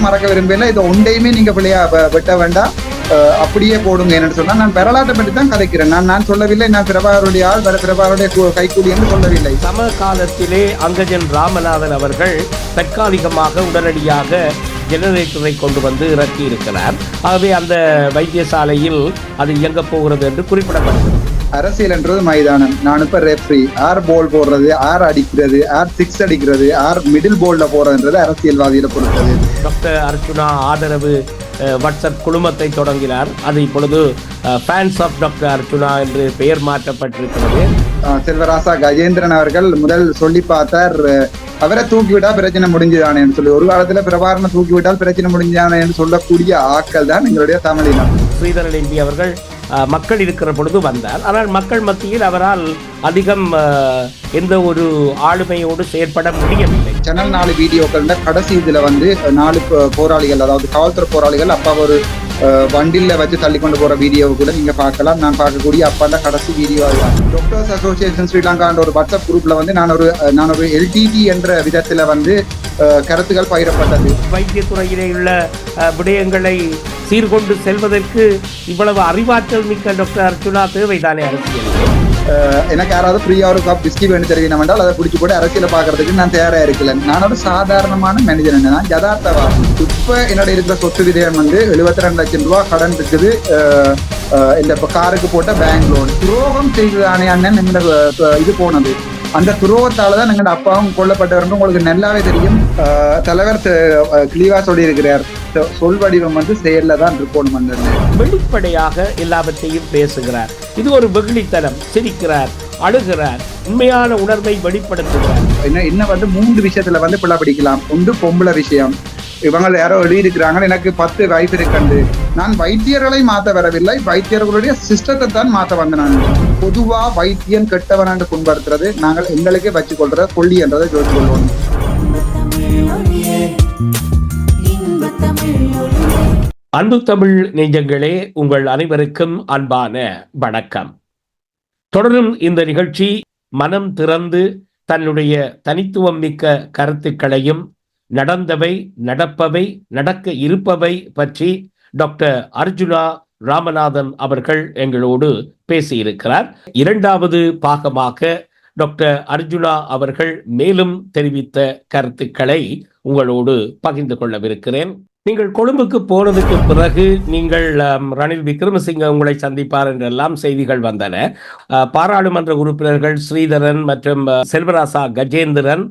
மறக்க விரும்பல. இது ஒன்றையுமே நீங்க பிள்ளையா வெட்ட வேண்டாம், அப்படியே போடுங்க. என்னன்னு சொன்னா நான் வரலாற்றை பற்றி தான் கதைக்கிறேன். நான் சொல்லவில்லை நான் பிரபாகருடைய ஆள் பிரபாகருடைய கைக்கூலி என்று சொல்லவில்லை. சமகாலத்திலே அங்கஜன் ராமநாதன் அவர்கள் தற்காலிகமாக உடனடியாக ஜெனரேட்டரை கொண்டு வந்து இறக்கி இருக்கிறார். ஆகவே அந்த வைத்தியசாலையில் அது இயங்க போகிறது என்று குறிப்பிடப்படுகிறது. அரசியல் என்றது மைதானம். நான் இப்ப ரெஃப்ரி, ஆர் போல் போடுறது, ஆர் அடிக்கிறது, ஆர் சிக்ஸ் அடிக்கிறது, ஆர் மிடில் போல்ல போறதுன்றது அரசியல்வாதியில பொறுத்தது. டாக்டர் அர்ச்சுனா ஆதரவு வாட்ஸ்அப் குழுமத்தை தொடங்கினார். அது இப்பொழுது ஃபேன்ஸ் ஆஃப் டாக்டர் அர்ச்சுனா என்று பெயர் மாற்றப்பட்டிருக்கிறது. செல்வராசா கஜேந்திரன் அவர்கள் முதல் சொல்லி பார்த்தார், அவரை தூக்கிவிட்டா பிரச்சனை முடிஞ்சுதானேன்னு சொல்லி. ஒரு காலத்துல பிரபாகரனை தூக்கிவிட்டால் பிரச்சனை முடிஞ்சுதானேன்னு சொல்லக்கூடிய ஆட்கள் தான் எங்களுடைய தமிழினம். ஸ்ரீதரன் எம்பி அவர்கள் மக்கள் இருக்கிற பொழுது வந்தார். ஆனால் மக்கள் மத்தியில் அவரால் அதிகம் எந்த ஒரு ஆளுமையோடு செயற்பட முடியவில்லை. சேனல் 4 வீடியோக்கள் கடைசி இதுல 4 போராளிகள், அதாவது காவல்துறை போராளிகள் அப்பா ஒரு வண்டில வச்சு தள்ளி கொண்டு போற வீடியோவை கூட நீங்க பார்க்கலாம். நான் பார்க்கக்கூடிய அப்பா தான் கடைசி வீடியோ. டாக்டர்ஸ் அசோசியேஷன் ஸ்ரீலங்கான்ற ஒரு வாட்ஸ்அப் குரூப்ல நான் ஒரு எல்டிடி என்ற விதத்துல கருத்துக்கள் பகிரப்பட்டது. வைத்தியத்துறையிலே உள்ள விடயங்களை சீர்கொண்டு செல்வதற்கு இவ்வளவு அறிவாற்றல் மிக்க டாக்டர் அர்ச்சுனா தேவைதானே அரசியல்? எனக்கு யாராவது ஃப்ரீயா ஒரு கப் பிஸ்கி வேணும் தெரியும் என்றால் அதை பிடிச்சி போட்டு அரசியலை பாக்குறதுக்கு நான் தயாரா இருக்கல. நான் ஒரு சாதாரணமான மனிதன், நான் யதார்த்தவாதி. இப்ப என்னோட இருக்கிற சொத்து விதயம் 72 லட்சம் ரூபாய் கடன் இருக்குது. இந்த காருக்கு போட்ட பேங்க் லோன் துரோகம் செய்ததானே அண்ணன் இது போனது. அந்த துரோகத்தாலதான் எங்களோட அப்பாவும் கொல்லப்பட்டவர் உங்களுக்கு நல்லாவே தெரியும். தலைவர் கிளீவா சொல்லி இருக்கிறார், சொல் வடிவம் செயல்ல தான் இருக்கணும். வெளிப்படையாக எல்லாவற்றையும் பேசுகிறார். இது ஒரு வெகுளித்தனம். சிரிக்கிறார், அழுகிறார், உண்மையான உணர்வை வெளிப்படுத்துகிறார். என்ன 3 விஷயத்துல பிள்ளை படிக்கலாம். ஒன்று பொம்பளை விஷயம். இவங்க யாரோ எழுதியிருக்கிறாங்க, எனக்கு 10 வயசு இருக்கண்டு. நான் வைத்தியர்களை மாற்ற வரவில்லை, வைத்தியர்களுடைய சிஸ்டத்தை தான் மாற்ற வந்தேன். நான் பொதுவா வைத்தியன் கெட்டவனாண்டு புண்படுத்துறது நாங்கள் எங்களுக்கே வச்சு கொள்ற கொல்லி என்றதை ஜோதிச்சு கொள்வோம். அன்பு தமிழ் நெஞ்சங்களே, உங்கள் அனைவருக்கும் அன்பான வணக்கம். தொடரும் இந்த நிகழ்ச்சி மனம் திறந்து தன்னுடைய தனித்துவம் மிக்க கருத்துக்களையும் நடந்தவை, நடப்பவை, நடக்க இருப்பவை பற்றி டாக்டர் அர்ச்சுனா ராமநாதன் அவர்கள் எங்களோடு பேசியிருக்கிறார். 2வது பாகமாக டாக்டர் அர்ச்சுனா அவர்கள் மேலும் தெரிவித்த கருத்துக்களை உங்களோடு பகிர்ந்து கொள்ளவிருக்கிறேன். நீங்கள் கொழும்புக்கு போனதுக்கு பிறகு நீங்கள் ரணில் விக்ரமசிங்க உங்களை சந்திப்பார் என்றெல்லாம் செய்திகள் வந்தன. பாராளுமன்ற உறுப்பினர்கள் ஸ்ரீதரன் மற்றும் செல்வராசா கஜேந்திரன்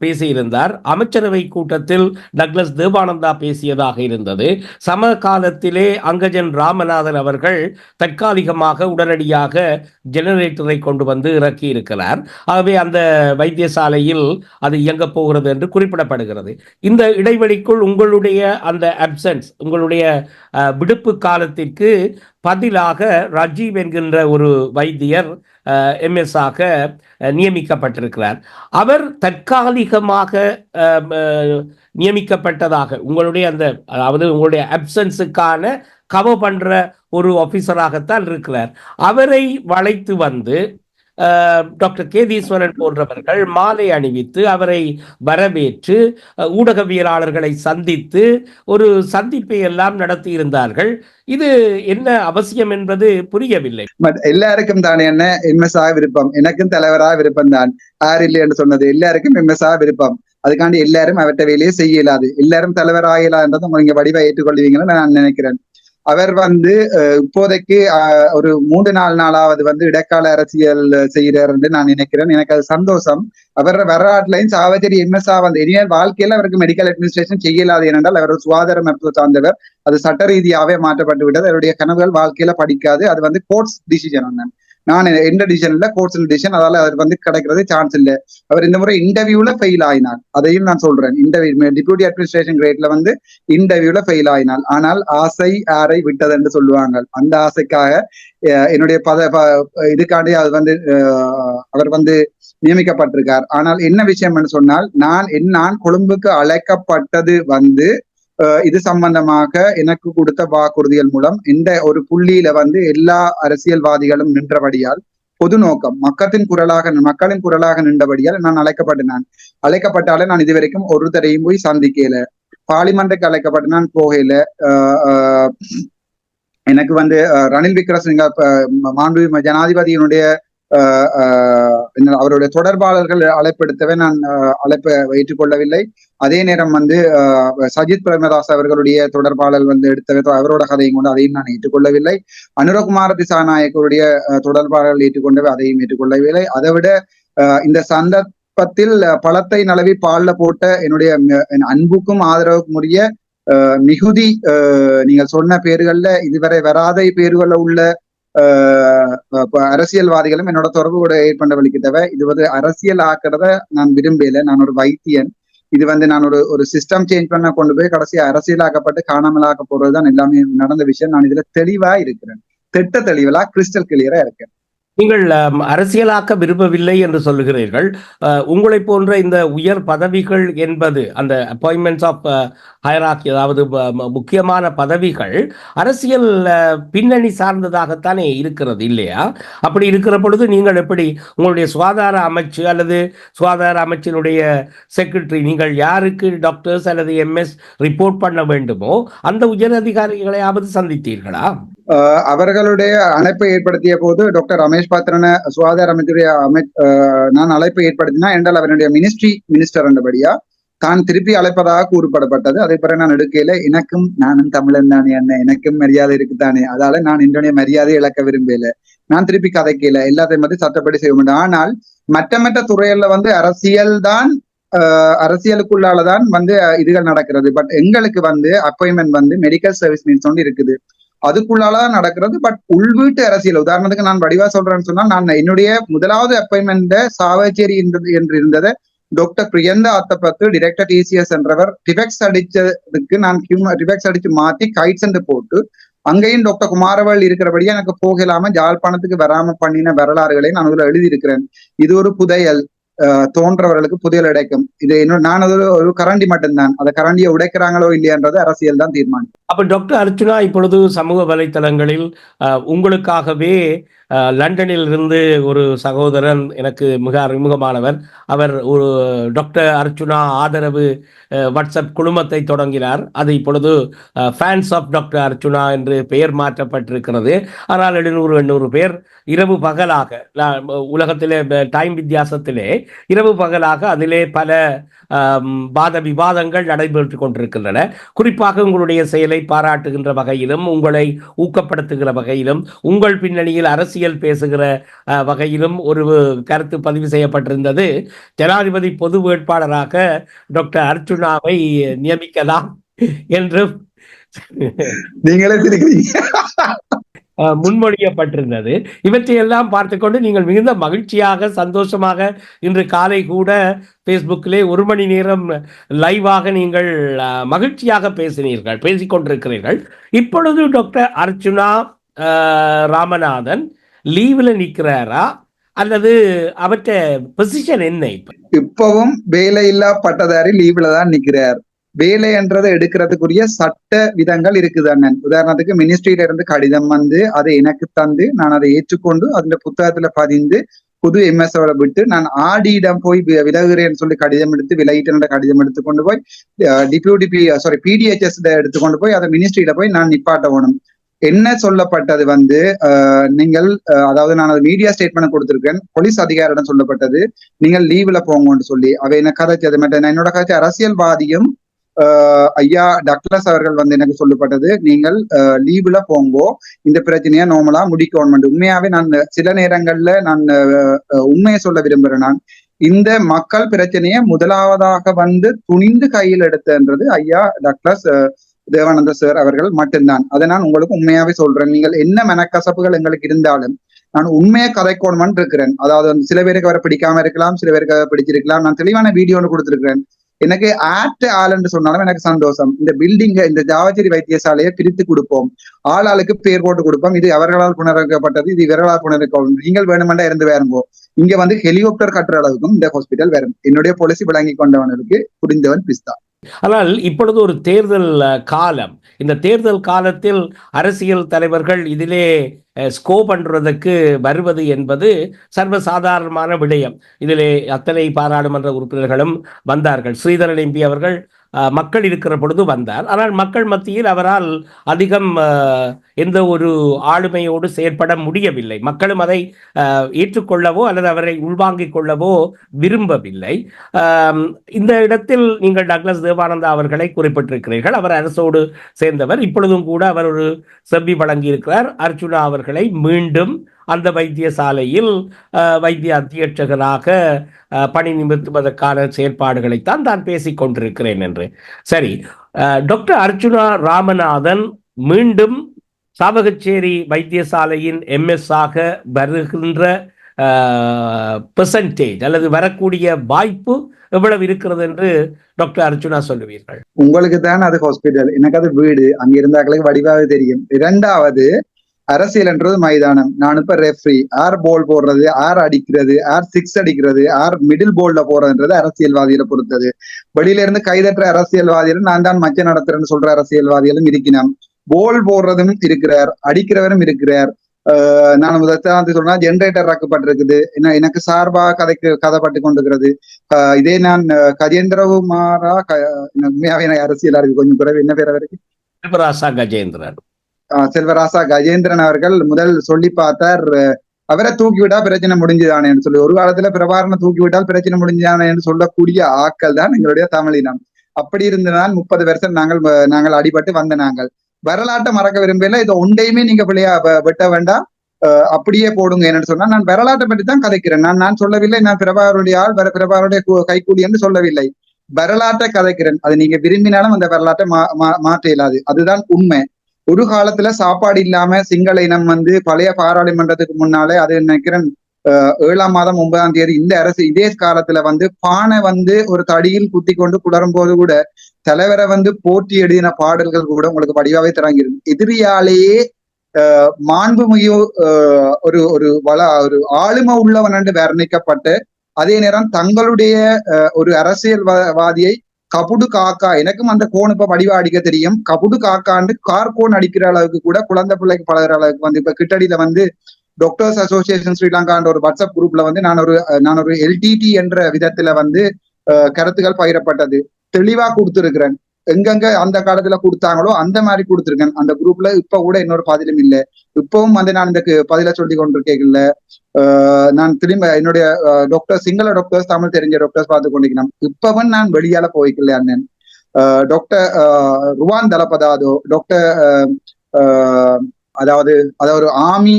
பேசியிருந்தார். அமைச்சரவை கூட்டத்தில் டக்ளஸ் தேவானந்தா பேசியதாக இருந்தது. சமகாலத்திலே அங்கஜன் ராமநாதன் அவர்கள் தற்காலிகமாக உடனடியாக ஜெனரேட்டரை கொண்டு வந்து இறக்கி இருக்கிறார். ஆகவே அந்த வைத்தியசாலையில் அது இயங்க போகிறது என்று குறிப்பிடப்படுகிறது. இந்த இடைவெளிக்குள் உங்களுடைய அந்த அப்சன்ஸ், உங்களுடைய விடுப்பு காலத்திற்கு பதிலாக ராஜீவ் என்கின்ற ஒரு வைத்தியர் MS ஆக நியமிக்கப்பட்டிருக்கிறார். அவர் தற்காலிகமாக நியமிக்கப்பட்டதாக உங்களுடைய அதாவது உங்களுடைய அப்சன்ஸுக்கான கவர் பண்ற ஒரு ஆபீசராகத்தான் இருக்கிறார். அவரை வளைத்து வந்து டாக்டர் கேதீஸ்வரன் போன்றவர்கள் மாலை அணிவித்து அவரை வரவேற்று ஊடகவியலாளர்களை சந்தித்து ஒரு சந்திப்பை எல்லாம் நடத்தி இருந்தார்கள். இது என்ன அவசியம் என்பது புரியவில்லை. எல்லாருக்கும் தானே என்ன MS விருப்பம், எனக்கும் தலைவரா விருப்பம் தான். யார் இல்லை என்று சொன்னது, எல்லாருக்கும் MS விருப்பம். அதுக்காண்டி எல்லாரும் அவற்றை வேலையே செய்ய இயலாது. எல்லாரும் தலைவராகலா என்றதை நீங்க வடிவா ஏற்றுக்கொள்வீங்கன்னு நான் நினைக்கிறேன். அவர் இப்போதைக்கு ஒரு 3-4 நாளாவது இடைக்கால அரசியல் செய்கிறார் என்று நான் நினைக்கிறேன். எனக்கு அது சந்தோஷம். அவர் வரலாற்றுலையும் சாவச்சேரி MS இனிமேல் வாழ்க்கையில அவருக்கு மெடிக்கல் அட்மினிஸ்ட்ரேஷன் செய்யலாது ஏனென்றால் அவர் சுகாதார மருத்துவ சார்ந்தவர். அது சட்ட ரீதியாவே மாற்றப்பட்டு விட்டது. அவருடைய கனவுகள் வாழ்க்கையில படிக்காது. அது கோர்ட்ஸ் டிசிஷன். நான் எந்த டிசிஷன் இல்ல, கோர்ட்ஸ் டிசிஷன். அதால அவர் கிடைக்கிறது சான்ஸ் இல்லை. அவர் இந்த முறை இன்டர்வியூல ஃபெயில் ஆயினார். அதையும் நான் சொல்றேன். இன்டர்வியூ டிப்யூட்டி அட்மினிஸ்ட்ரேஷன் கிரேட்ல இன்டர்வியூல ஃபெயில் ஆயினார். ஆனால் ஆசை யாரை விட்டது என்று சொல்லுவாங்க. அந்த ஆசைக்காக என்னுடைய இதுக்காண்டி அது அவர் நியமிக்கப்பட்டிருக்கார். ஆனால் என்ன விஷயம் என்று சொன்னால், நான் கொழும்புக்கு அழைக்கப்பட்டது இது சம்பந்தமாக எனக்கு கொடுத்த வாக்குறுதிகள் மூலம் இந்த ஒரு புள்ளியில எல்லா அரசியல்வாதிகளும் நின்றபடியால், பொது நோக்கம் மக்களின் குரலாக நின்றபடியால் நான் அழைக்கப்பட்டாலே நான் இதுவரைக்கும் ஒருத்தரையும் போய் சந்திக்கல. பார்லிமெண்ட்டுக்கு அழைக்கப்பட்டு நான் போகையில எனக்கு வந்து ரணில் விக்ரமசிங்க மாண்பு ஜனாதிபதியினுடைய அவருடைய தொடர்பாளர்கள் அழைப்பெடுத்தவே நான் அழைப்பை ஏற்றுக்கொள்ளவில்லை. அதே நேரம் வந்து சஜித் பிரேமதாஸ் அவர்களுடைய தொடர்பாளர் வந்து எடுத்தவை அவரோட கதையும் கொண்டு அதையும் நான் ஏற்றுக்கொள்ளவில்லை. அனுரகுமார திசாநாயக்கருடைய தொடர்பாளர்கள் ஏற்றுக்கொண்டவை அதையும் ஏற்றுக்கொள்ளவில்லை. அதை விட இந்த சந்தர்ப்பத்தில் பழத்தை நலவி பால்ல போட்ட என்னுடைய அன்புக்கும் ஆதரவுக்கும் உரிய மிகுதி நீங்கள் சொன்ன பேர்கள்ல இதுவரை வராத பேர்கள்ல உள்ள அரசியல்வாதிகளும் என்னோட தொடர்பு கூட ஏற்பண்ட வலிக்கிட்டவ. இது வந்து அரசியல் ஆக்கிறத நான் விரும்பல. நான் ஒரு வைத்தியன். இது வந்து நான் ஒரு சிஸ்டம் சேஞ்ச் பண்ண கொண்டு போய் கடைசியா அரசியலாக்கப்பட்டு காணாமலாக்க போறதுதான் எல்லாமே நடந்த விஷயம். நான் இதுல தெளிவா இருக்கிறேன், திட்ட தெளிவலா கிறிஸ்டல் கிளியரா இருக்கேன். நீங்கள் அரசியலாக்க விரும்பவில்லை என்று சொல்லுகிறீர்கள். உங்களை போன்ற இந்த உயர் பதவிகள் என்பது அந்த அப்பாயின்மெண்ட்ஸ் ஆஃப் ஹைரார்கி, அதாவது முக்கியமான பதவிகள் அரசியல் பின்னணி சார்ந்ததாகத்தானே இருக்கிறது இல்லையா? அப்படி இருக்கிற பொழுது நீங்கள் எப்படி உங்களுடைய சுகாதார அமைச்சு அல்லது சுகாதார அமைச்சினுடைய செக்ரட்டரி, நீங்கள் யாருக்கு டாக்டர்ஸ் அல்லது எம்எஸ் ரிப்போர்ட் பண்ண வேண்டுமோ அந்த உயர் அதிகாரிகளையாவது சந்தித்தீர்களா? அவர்களுடைய அழைப்பை ஏற்படுத்திய போது டாக்டர் ரமேஷ் பாத்திரன சுகாதார அமைச்சருடைய நான் அழைப்பை ஏற்படுத்தினா என்றால் அவருடைய மினிஸ்டர் என்றபடியா தான் திருப்பி அழைப்பதாக கூறப்படப்பட்டது. அதே பிறகு நான் எடுக்கையில எனக்கும் நானும் தமிழன் தானே, என்ன எனக்கும் மரியாதை இருக்குத்தானே, அதால நான் என்னுடைய மரியாதை இழக்க விரும்பல. நான் திருப்பி கதைக்கல, எல்லாத்தையும் வந்து சட்டப்படி செய்ய முடியும். ஆனால் மற்ற துறையில வந்து அரசியல் தான் அரசியலுக்குள்ளாலதான் வந்து இதுகள் நடக்கிறது. பட் எங்களுக்கு வந்து அப்பாயின்மெண்ட் வந்து மெடிக்கல் சர்வீஸ் மீன்ஸ் ஒன்று இருக்குது, அதுக்குள்ளாலதான் நடக்கிறது. பட் உள்வீட்டு அரசியல், உதாரணத்துக்கு நான் வடிவா சொல்றேன்னு சொன்னா, நான் என்னுடைய முதலாவது அப்பாயின்மெண்ட் சாவச்சேரி என்று இருந்ததை டாக்டர் பிரியந்தா அத்தப்பத்து டிரெக்டர் டிசிஎஸ் என்றவர் டிபெக்ஸ் அடிச்சதுக்கு நான் டிபெக்ஸ் அடிச்சு மாத்தி கைட் சென்று போட்டு அங்கேயும் டாக்டர் குமாரவேல் இருக்கிறபடியே எனக்கு போகலாம ஜாழ்ப்பாணத்துக்கு வராம பண்ணின வரலாறுகளை நான் அதுல எழுதியிருக்கிறேன். இது ஒரு புதையல், தோன்றவர்களுக்கு புதையல் உடைக்கும். இது இன்னும் நான் ஒரு கரண்டி மட்டும்தான், அதை கரண்டியை உடைக்கிறாங்களோ இல்லையன்றது அரசியல் தான் தீர்மானம். அப்ப டாக்டர் அர்ச்சுனா இப்பொழுது சமூக வலைத்தளங்களில் உங்களுக்காகவே லண்டனில் இருந்து ஒரு சகோதரன் எனக்கு மிக அறிமுகமானவர், அவர் ஒரு டாக்டர் அர்ச்சுனா ஆதரவு வாட்ஸ்அப் குழுமத்தை தொடங்கினார். அது இப்பொழுது ஃபேன்ஸ் ஆஃப் டாக்டர் அர்ச்சுனா என்று பெயர் மாற்றப்பட்டிருக்கிறது. ஆனால் 700-800 பேர் இரவு பகலாக, உலகத்திலே டைம் வித்தியாசத்திலே இரவு பகலாக அதிலே பல வாத விவாதங்கள் நடைபெற்று கொண்டிருக்கின்றன. குறிப்பாக உங்களுடைய செயலை பாராட்டுகின்ற வகையிலும், உங்களை ஊக்கப்படுத்துகிற வகையிலும், உங்கள் பின்னணியில் அரசியல் பேசுகிற வகையிலும் ஒரு கருத்து பதிவு செய்யப்பட்டிருந்தது. ஜனாதிபதி பொது வேட்பாளராக டாக்டர் அர்ச்சுனாவை நியமிக்கலாம் என்றும் நீங்களே முன்மொழியப்பட்டிருந்தது. இவற்றையெல்லாம் பார்த்துக்கொண்டு நீங்கள் மிகுந்த மகிழ்ச்சியாக சந்தோஷமாக இன்று காலை கூட ஃபேஸ்புக்கிலே 1 மணி நேரம் லைவாக நீங்கள் மகிழ்ச்சியாக பேசிக்கொண்டிருக்கிறீர்கள். இப்பொழுது டாக்டர் அர்ச்சுனா ராமநாதன் லீவ்ல நிற்கிறாரா அல்லது அவற்ற பொசிஷன் என்ன? இப்பவும் வேலையில்லா பட்டதாரி லீவ்ல தான் நிற்கிறார். வேலை என்றதை எடுக்கிறதுக்குரிய சட்ட விதங்கள் இருக்குது அண்ணன். உதாரணத்துக்கு மினிஸ்ட்ரியில இருந்து கடிதம் வந்து அதை எனக்கு தந்து நான் அதை ஏற்றுக்கொண்டு அந்த புத்தகத்துல பதிந்து புது எம்எஸ்ஓட விட்டு நான் ஆடியிடம் போய் விலகுறேன்னு சொல்லி கடிதம் எடுத்து விலகிட்டு கடிதம் எடுத்து கொண்டு போய் பிடிஹெச்எஸ் எடுத்துக்கொண்டு போய் அதை மினிஸ்ட்ரியில போய் நான் நிப்பாட்ட வேணும். என்ன சொல்லப்பட்டது வந்து நீங்கள் அதாவது நான் அது மீடியா ஸ்டேட்மெண்ட் கொடுத்திருக்கேன். போலீஸ் அதிகாரிடம் சொல்லப்பட்டது நீங்கள் லீவ்ல போங்கன்னு சொல்லி. அவை என்ன கதைச்சது மட்டும் என்னோட கதைச்சு அரசியல்வாதியும் ஐயா டக்ளஸ் அவர்கள் வந்து எனக்கு சொல்லப்பட்டது, நீங்கள் லீவ்ல போங்கோ, இந்த பிரச்சனையா நார்மலா முடிக்கணும். உண்மையாவே நான் சில நேரங்கள்ல நான் உண்மையை சொல்ல விரும்புறேன். நான் இந்த மக்கள் பிரச்சனையை முதலாவதாக வந்து துணிந்து கையில் எடுத்தன்றது ஐயா டக்ளஸ் தேவானந்த சார் அவர்கள் மட்டும்தான். அதை நான் உங்களுக்கு உண்மையாவே சொல்றேன். நீங்கள் என்ன மனக்கசப்புகள் எங்களுக்கு இருந்தாலும் நான் உண்மையை கதைக்கணும்னு இருக்கிறேன். அதாவது சில பேருக்கு அவரை பிடிக்காம இருக்கலாம், சில பேருக்கு பிடிச்சிருக்கலாம். நான் தெளிவான வீடியோ ஒன்று கொடுத்திருக்கிறேன். எனக்கு ஆளுன்னு சொன்னாலும் எனக்கு சந்தோஷம். இந்த பில்டிங்கை, இந்த ஜாவச்சேரி வைத்தியசாலையை பிரித்து கொடுப்போம், ஆளுக்கு பேர் போட்டு கொடுப்போம். இது அவர்களால் புனரமைக்கப்பட்டது, இது இவர்களால் புனரமைக்கப்படும். நீங்கள் வேணுமெண்டா இருந்து வேறுங்கோ. இங்க வந்து ஹெலிகாப்டர் கட்டுற அளவுக்கும் இந்த ஹாஸ்பிட்டல் வரும். என்னுடைய பாலிசி விளங்கி கொண்டவனுக்கு புரிந்தவன் பிஸ்தா. ஆனால் இப்பொழுது ஒரு தேர்தல் காலம். இந்த தேர்தல் காலத்தில் அரசியல் தலைவர்கள் இதிலே ஸ்கோ பண்ணுறதுக்கு வருவது என்பது சர்வசாதாரணமான விடயம். இதிலே அத்தனை பாராளுமன்ற உறுப்பினர்களும் வந்தார்கள். ஸ்ரீதரன் எம்பி அவர்கள் மக்கள் இருக்கிற பொழுது வந்தார். ஆனால் மக்கள் மத்தியில் அவரால் அதிகம் எந்த ஒரு ஆளுமையோடு செயற்பட முடியவில்லை. மக்களும் அதை ஏற்றுக்கொள்ளவோ அல்லது அவரை உள்வாங்கிக் கொள்ளவோ விரும்பவில்லை. இந்த இடத்தில் நீங்கள் டக்ளஸ் தேவானந்தா அவர்களை குறிப்பிட்டிருக்கிறீர்கள். அவர் அரசோடு சேர்ந்தவர். இப்பொழுதும் கூட அவர் ஒரு செவ்வி வழங்கியிருக்கிறார். அர்ச்சுனா அவர்களை மீண்டும் அந்த வைத்தியசாலையில் வைத்திய அத்தியட்சகராக பணி நிமித்துவதற்கான செயற்பாடுகளைத்தான் தான் பேசிக் கொண்டிருக்கிறேன் என்று. சரி, டாக்டர் அர்ச்சுனா ராமநாதன் மீண்டும் சாவகச்சேரி வைத்தியசாலையின் எம்எஸ் ஆக வருகின்ற பெர்சன்டேஜ் அல்லது வரக்கூடிய வாய்ப்பு எவ்வளவு இருக்கிறது என்று டாக்டர் அர்ச்சுனா சொல்லுவீர்கள்? உங்களுக்கு தான் அது ஹாஸ்பிட்டல், எனக்கு அது வீடு. அங்க இருந்தாக்களுக்கு வடிவாக தெரியும். இரண்டாவது, அரசியல் என்றது மைதானம். நான் இப்ப ரெஃப்ரி, ஆர் போல் போடுறது, ஆர் அடிக்கிறது, ஆர் சிக்ஸ் அடிக்கிறது, ஆர் மிடில் போல்ல போறதுன்றது அரசியல்வாதிகளை பொறுத்தது. வெளியில இருந்து கைதற்ற அரசியல்வாதிகளும் நான் தான் மச்ச நடத்துறேன்னு சொல்ற அரசியல்வாதிகளும் இருக்கிறான். போல் போடுறதும் இருக்கிறார், அடிக்கிறவரும் இருக்கிறார். நான் முதற்காந்து சொன்னா ஜென்ரேட்டர் ரக்கப்பட்டிருக்குது, எனக்கு சார்பாக கதைப்பட்டு கொண்டிருக்கிறது. இதே நான் கஜேந்திரகுமாரா உண்மையாவே அரசியலா இருக்கு கொஞ்சம் குறைவு. என்ன பேர் அவருக்கு? செல்வராசா கஜேந்திரன். செல்வராசா கஜேந்திரன் அவர்கள் முதல் சொல்லி பார்த்தார், அவரை தூக்கிவிட்டா பிரச்சனை முடிஞ்சுதானேன்னு சொல்லி. ஒரு காலத்துல பிரபாரண தூக்கிவிட்டால் பிரச்சனை முடிஞ்சுதானேன்னு சொல்லக்கூடிய ஆக்கள் தான் எங்களுடைய தமிழினம். அப்படி இருந்தனால் 30 வருஷம் நாங்கள் அடிபட்டு வந்த நாங்கள் வரலாற்றை மறக்க விரும்பல. இது ஒன்றையுமே நீங்க பிள்ளையா வெட்ட வேண்டாம், அப்படியே போடுங்க. என்னன்னு சொன்னா நான் வரலாற்றை பற்றி தான் கதைக்கிறேன். நான் சொல்லவில்லை நான் பிரபாகருடைய ஆள், பிரபாகருடைய கைக்கூலி என்று சொல்லவில்லை. வரலாற்றை கதைக்கிறேன். அது நீங்க விரும்பினாலும் அந்த வரலாற்றை மாற்ற இயலாது. அதுதான் உண்மை. ஒரு காலத்துல சாப்பாடு இல்லாம சிங்கள இனம் பழைய பாராளுமன்றத்துக்கு முன்னாலே, அது நினைக்கிறேன் 7ஆம் மாதம் 9ஆம் தேதி இந்த அரசு இதே காலத்துல பானை ஒரு தடியில் குத்தி கொண்டு குளரும் போது கூட தலைவரை போற்றி எழுதின பாடல்கள் கூட உங்களுக்கு வடிவாவே திறங்கிடும். எதிரியாலேயே மாண்புமிகு ஒரு ஆளுமை உள்ளவன் என்று வர்ணிக்கப்பட்டு, அதே நேரம் தங்களுடைய ஒரு அரசியல்வாதியை கபுடு காக்கா, எனக்கும் அந்த கோன் இப்ப வடிவா அடிக்க தெரியும், கபுடு காக்காண்டு கார்கோன் அடிக்கிற அளவுக்கு கூட குழந்தை பிள்ளைக்கு பழகிற அளவுக்கு இப்ப கிட்டடியில டாக்டர்ஸ் அசோசியேஷன் ஸ்ரீலங்கான்ற ஒரு வாட்ஸ்அப் குரூப்ல நான் ஒரு எல்டிடி என்ற விதத்துல கருத்துக்கள் பகிரப்பட்டது தெளிவா கொடுத்துருக்கிறேன். எங்கெங்க அந்த காலத்துல கொடுத்தாங்களோ அந்த மாதிரி கொடுத்துருக்கேன் அந்த குரூப்ல. இப்ப கூட இன்னொரு பதிலும் இல்லை. இப்பவும் நான் இந்த பதில சொல்லி கொண்டிருக்கேன். நான் திரும்ப என்னுடைய டாக்டர் சிங்கள டாக்டர்ஸ், தமிழ் தெரிஞ்ச டாக்டர்ஸ் பார்த்து கொண்டிருக்கிறேன். இப்பவும் நான் வெளியால போய்க்கல அண்ணன். டாக்டர் ருவான் தலபதாதோ, டாக்டர் அதாவது ஒரு ஆர்மி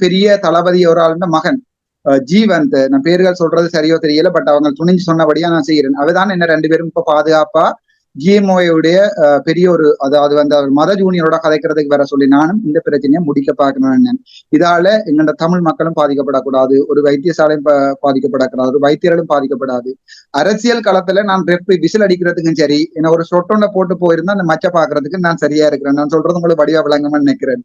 பெரிய தளபதி ஒரு ஆளுந்த மகன் ஜீவந்த், நான் பேர்கள் சொல்றது சரியோ தெரியல, பட் அவங்க துணிஞ்சு சொன்னபடியா நான் செய்யறேன். அவதான் என்ன 2 பேரும் இப்ப பாதுகாப்பா ஜிஎம்ஓடைய பெரிய ஒரு அதாவது அவர் மத ஜூனியரோட கதைக்கிறதுக்கு வர சொல்லி நானும் இந்த பிரச்சனையை முடிக்க பார்க்கணும். இதால எங்களோட தமிழ் மக்களும் பாதிக்கப்படக்கூடாது, ஒரு வைத்தியசாலையும் பாதிக்கப்படக்கூடாது, ஒரு வைத்தியர்களும் பாதிக்கப்படாது. அரசியல் களத்துல நான் விசில் அடிக்கிறதுக்கும் சரி, என்ன ஒரு சொட்டொன்ன போட்டு போயிருந்தா அந்த மச்ச பாக்குறதுக்கு நான் சரியா இருக்கிறேன். நான் சொல்றது உங்களுக்கு வடிவா விளங்கணும்னு நினைக்கிறேன்.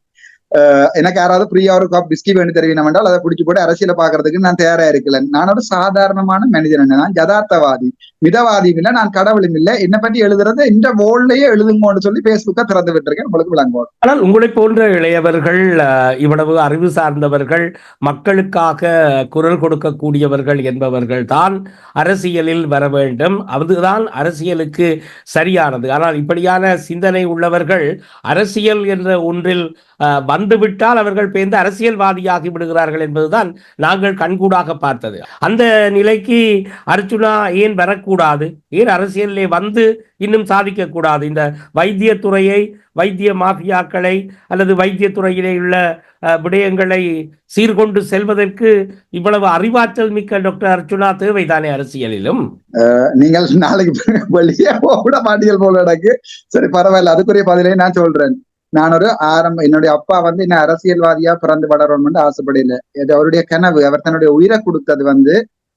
எனக்கு யாராவது ஃப்ரீயா ஒரு கப் பிஸ்கி வேண்டி தெரிவினம் என்றால் அதை பிடிச்சி போட்டு அரசியல பாக்குறதுக்கு நான் தயாரா இருக்கல. நான் ஒரு சாதாரணமான மனிதன். நான் யதார்த்தவாதி, மிதவாதியும் இல்லை, நான் கடவுளும் இல்லை. என்னை பற்றி எழுதுறது இந்த போல்லையே எழுதுங்கன்னு சொல்லி பேஸ்புக்கை திறந்து விட்டுருக்கேன். உங்களுக்கு விளங்குவோம். ஆனால் உங்களை போன்ற இளையவர்கள், இவ்வளவு அறிவு சார்ந்தவர்கள், மக்களுக்காக குரல் கொடுக்கக்கூடியவர்கள் என்பவர்கள் தான் அரசியலில் வர வேண்டும். அதுதான் அரசியலுக்கு சரியானது. ஆனால் இப்படியான சிந்தனை உள்ளவர்கள் அரசியல் என்ற ஒன்றில் வந்துவிட்டால் அவர்கள் பேர்ந்து அரசியல்வாதியாகி விடுகிறார்கள் என்பதுதான் நாங்கள் கண்கூடாக பார்த்தது. அந்த நிலைக்கு அர்ச்சுனா ஏன் வரக்கூடாது? ஏன் அரசியலிலே இன்னும் சாதிக்க கூடாது? இந்த வைத்தியத்துறையை, வைத்திய மாஃபியாக்களை அல்லது வைத்தியத்துறையிலே உள்ள விடயங்களை சீர்கொண்டு செல்வதற்கு இவ்வளவு அறிவாற்றல் மிக்க டாக்டர் அர்ச்சுனா தேவைதானே அரசியலிலும்? நீங்கள் நாளைக்கு வெளியே போட மாட்டீர்கள் போல எனக்கு. சரி, பரவாயில்ல, அதுக்குரிய பதிலை நான் சொல்றேன். நான் ஒரு என்னுடைய அப்பா என்ன அரசியல்வாதியா பிறந்து வளரணும்னு ஆசைப்படல. இது அவருடைய கனவு. அவர் தன்னுடைய உயிரை கொடுத்தது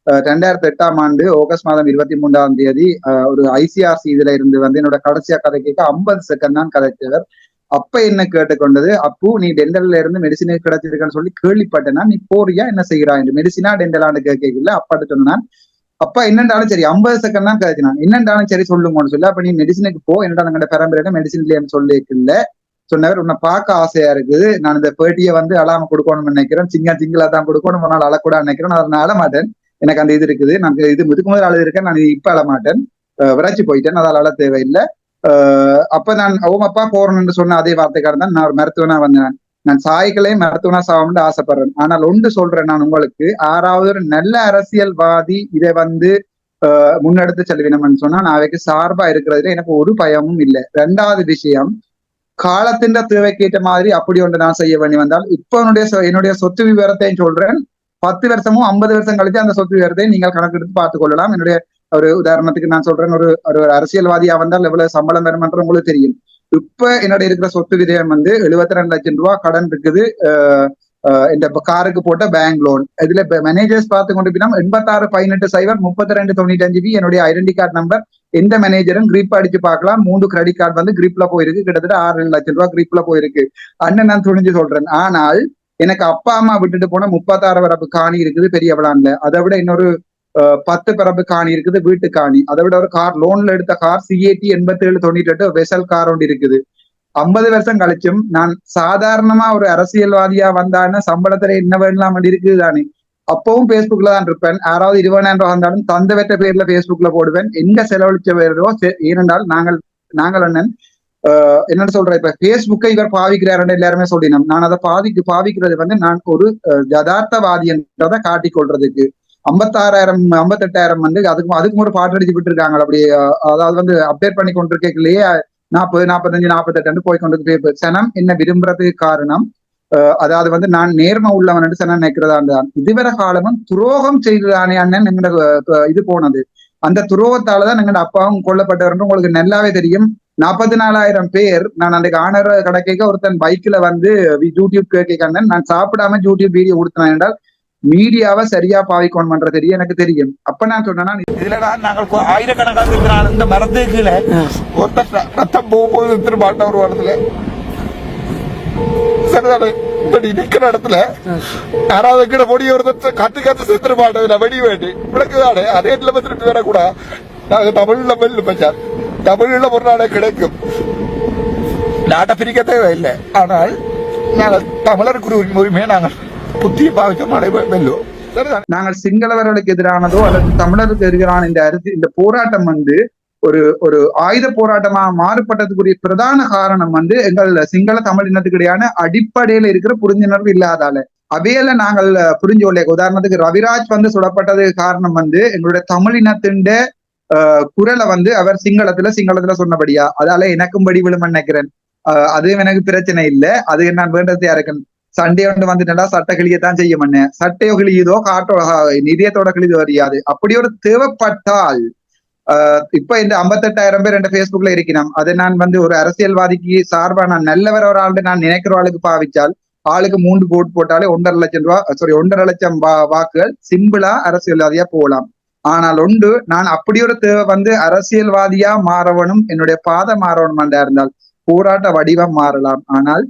2008ஆம் ஆண்டு ஆகஸ்ட் மாதம் 23ஆம் தேதி ஒரு ஐசிஆர்சி இதுல இருந்து என்னோட கடைசியா கதை கேட்க 50 செகண்ட் தான் கதைச்சவர். அப்ப என்ன கேட்டுக்கொண்டது, அப்போ நீ டென்டல்ல இருந்து மெடிசினே கிடைச்சிருக்கான்னு சொல்லி கேள்விப்பட்டேன்னா நீ போறியா, என்ன செய்யறா என்று. மெடிசினா டென்டலான்னு கேட்கல. அப்பாட்டு சொன்னான், அப்பா என்னண்டாலும் சரி 50 செகண்ட் தான் கதைச்சினான். என்னண்டாலும் சரி சொல்லுங்கன்னு சொல்லி, அப்ப நீ மெடிசினுக்கு போ, என்னடா எங்கட பரம்பரையில மெடிசின் இல்லையான்னு சொல்லிக்கல, சொன்னவர் உன்னை பார்க்க ஆசையா இருக்குது, நான் இந்த பேட்டியை வந்து அழாம கொடுக்கணும்னு நினைக்கிறேன், சிங்கிளா தான் கொடுக்கணும், ஒரு நாள் அழக்கூட நினைக்கிறேன், நான் அழ மாட்டேன், எனக்கு அந்த இது இருக்குது, நான் இது இதுக்கு முதல் அழகு இருக்கேன், நான் இப்ப அழ மாட்டேன், விரைச்சி போயிட்டேன், அதால் அழ தேவையில்லை. அப்ப நான் ஓமப்பா போறேன்னு சொன்ன அதே வார்த்தைக்காக தான் நான் ஒரு மருத்துவனா வந்தேன். நான் சாய்களே மருத்துவனா சாவம்னு ஆசைப்படுறேன். ஆனால் ஒன்று சொல்றேன், நான் உங்களுக்கு யாராவது ஒரு நல்ல அரசியல்வாதி இதை வந்து முன்னெடுத்து செல்வினம்னு சொன்னா நான் அவைக்கு சார்பா இருக்கிறதுல எனக்கு ஒரு பயமும் இல்லை. ரெண்டாவது விஷயம், காலத்தின் தேவைக்கேற்ற மாதிரி அப்படி ஒன்று நான் செய்ய வேண்டி வந்தால் இப்ப என்னுடைய சொத்து விவரத்தையும் சொல்றேன், 10 வருஷமும் 50 வருஷம் கழிச்சு அந்த சொத்து விவரத்தை நீங்கள் கணக்கெடுத்து பார்த்துக் கொள்ளலாம். என்னுடைய ஒரு உதாரணத்துக்கு நான் சொல்றேன், ஒரு அரசியல்வாதியா வந்தால் எவ்வளவு சம்பளம் பெறுமன்ற உங்களுக்கு தெரியும். இப்ப என்னோட இருக்கிற சொத்து விதயம் வந்து 72 லட்சம் ரூபாய் கடன் இருக்குது, இந்த காருக்கு போட்ட பேங்க் லோன். இதுல மேனேஜர்ஸ் பார்த்து கொண்டு போய் 8618 என்னுடைய ஐடென்டி கார்டு நம்பர், எந்த மேனேஜரும் கிரிப் அடிச்சு பார்க்கலாம். 3 கிரெடிட் கார்டு வந்து கிரிப்ல போயிருக்கு, கிட்டத்தட்ட 6 லட்சம் ரூபாய் கிரிப்ல போயிருக்கு. அண்ணன் நான் துணிஞ்சு சொல்றேன். ஆனால் எனக்கு அப்பா அம்மா விட்டுட்டு போன 36 வரப்பு காணி இருக்குது பெரிய விளாண்ல, அதை விட இன்னொரு 10 பரப்பு காணி இருக்குது வீட்டு காணி, அதை விட ஒரு கார் லோன்ல எடுத்த கார் CAT 8798 வெசல் கார் ஒன்று இருக்குது. 50 வருஷம் கழிச்சும் நான் சாதாரணமா ஒரு அரசியல்வாதியா வந்தான்னு சம்பளத்துல என்ன வேணலாம் இருக்குது தானே, அப்பவும் பேஸ்புக்ல தான் இருப்பேன். யாராவது 20,000 ரூபாய் வந்தாலும் தந்த வெட்ட பேர்ல பேஸ்புக்ல போடுவேன், எங்க செலவழிச்ச பேரோ. ஏனென்றால் நாங்கள் அண்ணன் என்னன்னு சொல்றேன், இப்ப பேஸ்புக்கை இவர் பாவிக்கிறாருன்னு எல்லாருமே சொல்லினோம். நான் அதை பாவிக்கிறது வந்து நான் ஒரு யதார்த்தவாதி என்றதை காட்டிக் கொள்றதுக்கு. 56,000 58,000 வந்து அதுக்கும் ஒரு பாட்டு அடிச்சு விட்டு இருக்காங்க. அப்படி அதாவது வந்து அப்டேட் பண்ணி கொண்டிருக்கலையே 40 45 48 போய் கொண்டு சனம் என்ன விரும்புறதுக்கு காரணம், அதாவது வந்து நான் நேர்மை உள்ளவன் என்று சனம் நினைக்கிறதா இருந்தான். இதுவரை காலமும் துரோகம் செய்ததானே அண்ணன் எங்களோட இது போனது. அந்த துரோகத்தாலதான் எங்களோட அப்பாவும் கொல்லப்பட்டவர் என்று உங்களுக்கு நல்லாவே தெரியும். 44,000 பேர் நான் அன்றைக்கு ஆனர் கடைக்க ஒருத்தன் பைக்ல வந்து யூடியூப் கேட்க நான் சாப்பிடாம யூடியூப் வீடியோ கொடுத்தேன் என்றால் மீடியாவை சரியா பாவிக்கணும் பண்ற தெரியும் எனக்கு தெரியும். அப்ப நான் சொன்னா இதுல நாங்கள் ஆயிரக்கணக்கான இந்த மரத்து கீழே ஒருத்தர் ரத்தம் போகும்போது திரும்ப ஒரு இடத்துல சரிதானே நிக்கிற இடத்துல யாராவது கிட்ட பொடி ஒருத்தர் கத்து செத்துரு மாட்டதுல வெடி வேண்டி விளக்குதானே அதே திருட்டு வேற கூட நாங்க தமிழ்ல மெல்லு பச்சார் தமிழ்ல ஒரு நாளே கிடைக்கும், நாட்டை பிரிக்க தேவையில்லை. ஆனால் நாங்கள் தமிழருக்கு உரிமையை நாங்கள் புத்திய பாவிக்க நாங்கள் சிங்களவர்களுக்கு எதிரானதோ அல்லது தமிழருக்கு எதிரான இந்த போராட்டம் வந்து ஒரு ஆயுத போராட்டமா மாறுபட்டதுக்குரிய பிரதான காரணம் வந்து எங்கள் சிங்கள தமிழ் இனத்துக்கு இடையான அடிப்படையில இருக்கிற புரிந்துணர்வு இல்லாதால அவையில நாங்கள் புரிஞ்சோல்ல. உதாரணத்துக்கு ரவிராஜ் வந்து சுடப்பட்டது காரணம் வந்து எங்களுடைய தமிழ் இனத்தின் குரலை வந்து அவர் சிங்களத்துல சொன்னபடியா, அதால எனக்கும் படி விழும் நினைக்கிறேன். அதுவும் எனக்கு பிரச்சனை இல்லை, அது நான் வேண்டது யாருக்கேன். சண்டே ஒன்று வந்துட்டா சட்டை கிளியத்தான் செய்ய மண்ணேன், சட்டையோ கிளியுதோ காட்டோட நிதியத்தோட கிளியதோ அறியாது. அப்படி ஒரு தேவைப்பட்டால் இப்ப இந்த 58,000 பேர் என் பேஸ்புக்ல இருக்கணும், அதை நான் வந்து ஒரு அரசியல்வாதிக்கு சார்பா நான் நல்லவர் ஒரு ஆள் நான் நினைக்கிற ஆளுக்கு பாவிச்சால் ஆளுக்கு 3 கோட் போட்டாலே 1.5 லட்சம் ரூபாய் 1.5 லட்சம் வாக்குகள் சிம்பிளா அரசியல்வாதியா போகலாம். ஆனால் நான் அப்படி ஒரு தேவை வந்து அரசியல்வாதியா மாறவனும் என்னுடைய பாதை மாறவனும் இருந்தால் போராட்ட வடிவம் மாறலாம், ஆனால்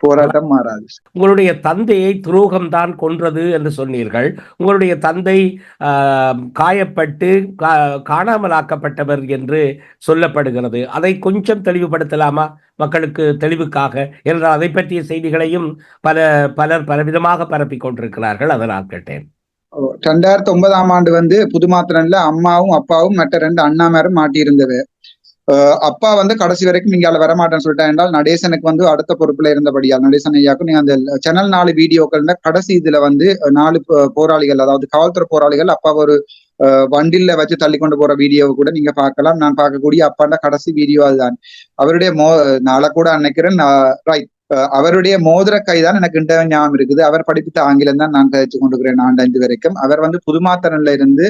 போராட்டம் மாறாது. உங்களுடைய தந்தையை துரோகம்தான் கொன்றது என்று சொன்னீர்கள். உங்களுடைய தந்தை காயப்பட்டு காணாமலாக்கப்பட்டவர் என்று சொல்லப்படுகிறது. அதை கொஞ்சம் தெளிவுபடுத்தலாமா மக்களுக்கு தெளிவுக்காக? என்றால் அதை பற்றிய செய்திகளையும் பலர் பலவிதமாக பரப்பிக் கொண்டிருக்கிறார்கள், அதனால் கேட்டேன். 2009 ஆண்டு வந்து புதுமாத்திரன்ல அம்மாவும் அப்பாவும் மற்ற 2 அண்ணாமாரும் மாட்டியிருந்தவர். அப்பா வந்து கடைசி வரைக்கும் இங்கால வரமாட்டேன்னு சொல்லிட்டேன் என்றால் நடேசனுக்கு வந்து அடுத்த பொறுப்புல இருந்தபடியா நடேசன் ஐயாக்கும் நீங்க அந்த சேனல் 4 வீடியோக்கள் கடைசி இதுல வந்து 4 போராளிகள், அதாவது காவல்துறை போராளிகள் அப்பா ஒரு வண்டில வச்சு தள்ளி கொண்டு போற வீடியோவை கூட நீங்க பார்க்கலாம். நான் பார்க்கக்கூடிய அப்பாண்ட கடைசி வீடியோ அதுதான். அவருடைய நாளை கூட நினைக்கிறேன் ரைட், அவருடைய மோதிர கைதான் எனக்கு ஞாபகம் இருக்குது. அவர் படிப்பித்த ஆங்கிலம் தான் நான் கழிச்சு கொண்டிருக்கிறேன் 4-5 வரைக்கும். அவர் வந்து புதுமாத்தரன்ல இருந்து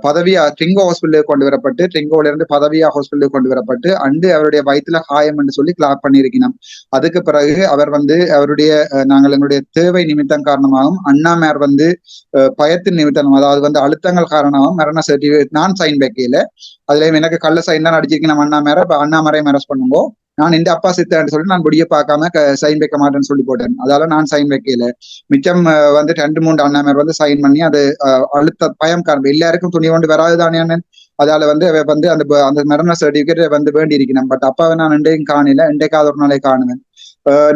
பதவியா ட்ரிங்கோ ஹாஸ்பிட்டலுக்கு கொண்டு வரப்பட்டு, ட்ரிங்கோல இருந்து பதவியா ஹாஸ்பிட்டலுக்கு கொண்டு வரப்பட்டு அவருடைய வயிற்றுல காயம் என்று சொல்லி கிளாப் பண்ணியிருக்கணும். அதுக்கு பிறகு அவர் வந்து நாங்கள் எங்களுடைய தேவை நிமித்தம் காரணமாகவும் அண்ணாமார் வந்து பயத்தின் நிமித்தம், அதாவது வந்து அழுத்தங்கள் காரணமாகவும் மரண சர்டிபிகேட் நான் சைன் வைக்கல, அதுல எனக்கு கள்ள சைன் தான் அடிச்சிருக்கேன் அண்ணாமாரை. இப்ப அண்ணாமாரையும் அரெஸ்ட் பண்ணும்போது நான் எந்த அப்பா சித்தன்னு சொல்லி நான் முடிய பார்க்காம சைன் வைக்க மாட்டேன்னு சொல்லி போட்டேன். அதால நான் சைன் வைக்கல. மிச்சம் வந்து 2-3 அண்ணாமர் வந்து சைன் பண்ணி அது அழுத்த பயம் காரணம் எல்லாருக்கும் துணி கொண்டு வராதுதானே. அதால வந்து வந்து அந்த மரண சர்டிபிகேட் வந்து வேண்டி இருக்கணும். பட் அப்பாவை நான் இன்றையும் காணல, இன்றைக்காவது ஒரு நாளை காணுவேன்.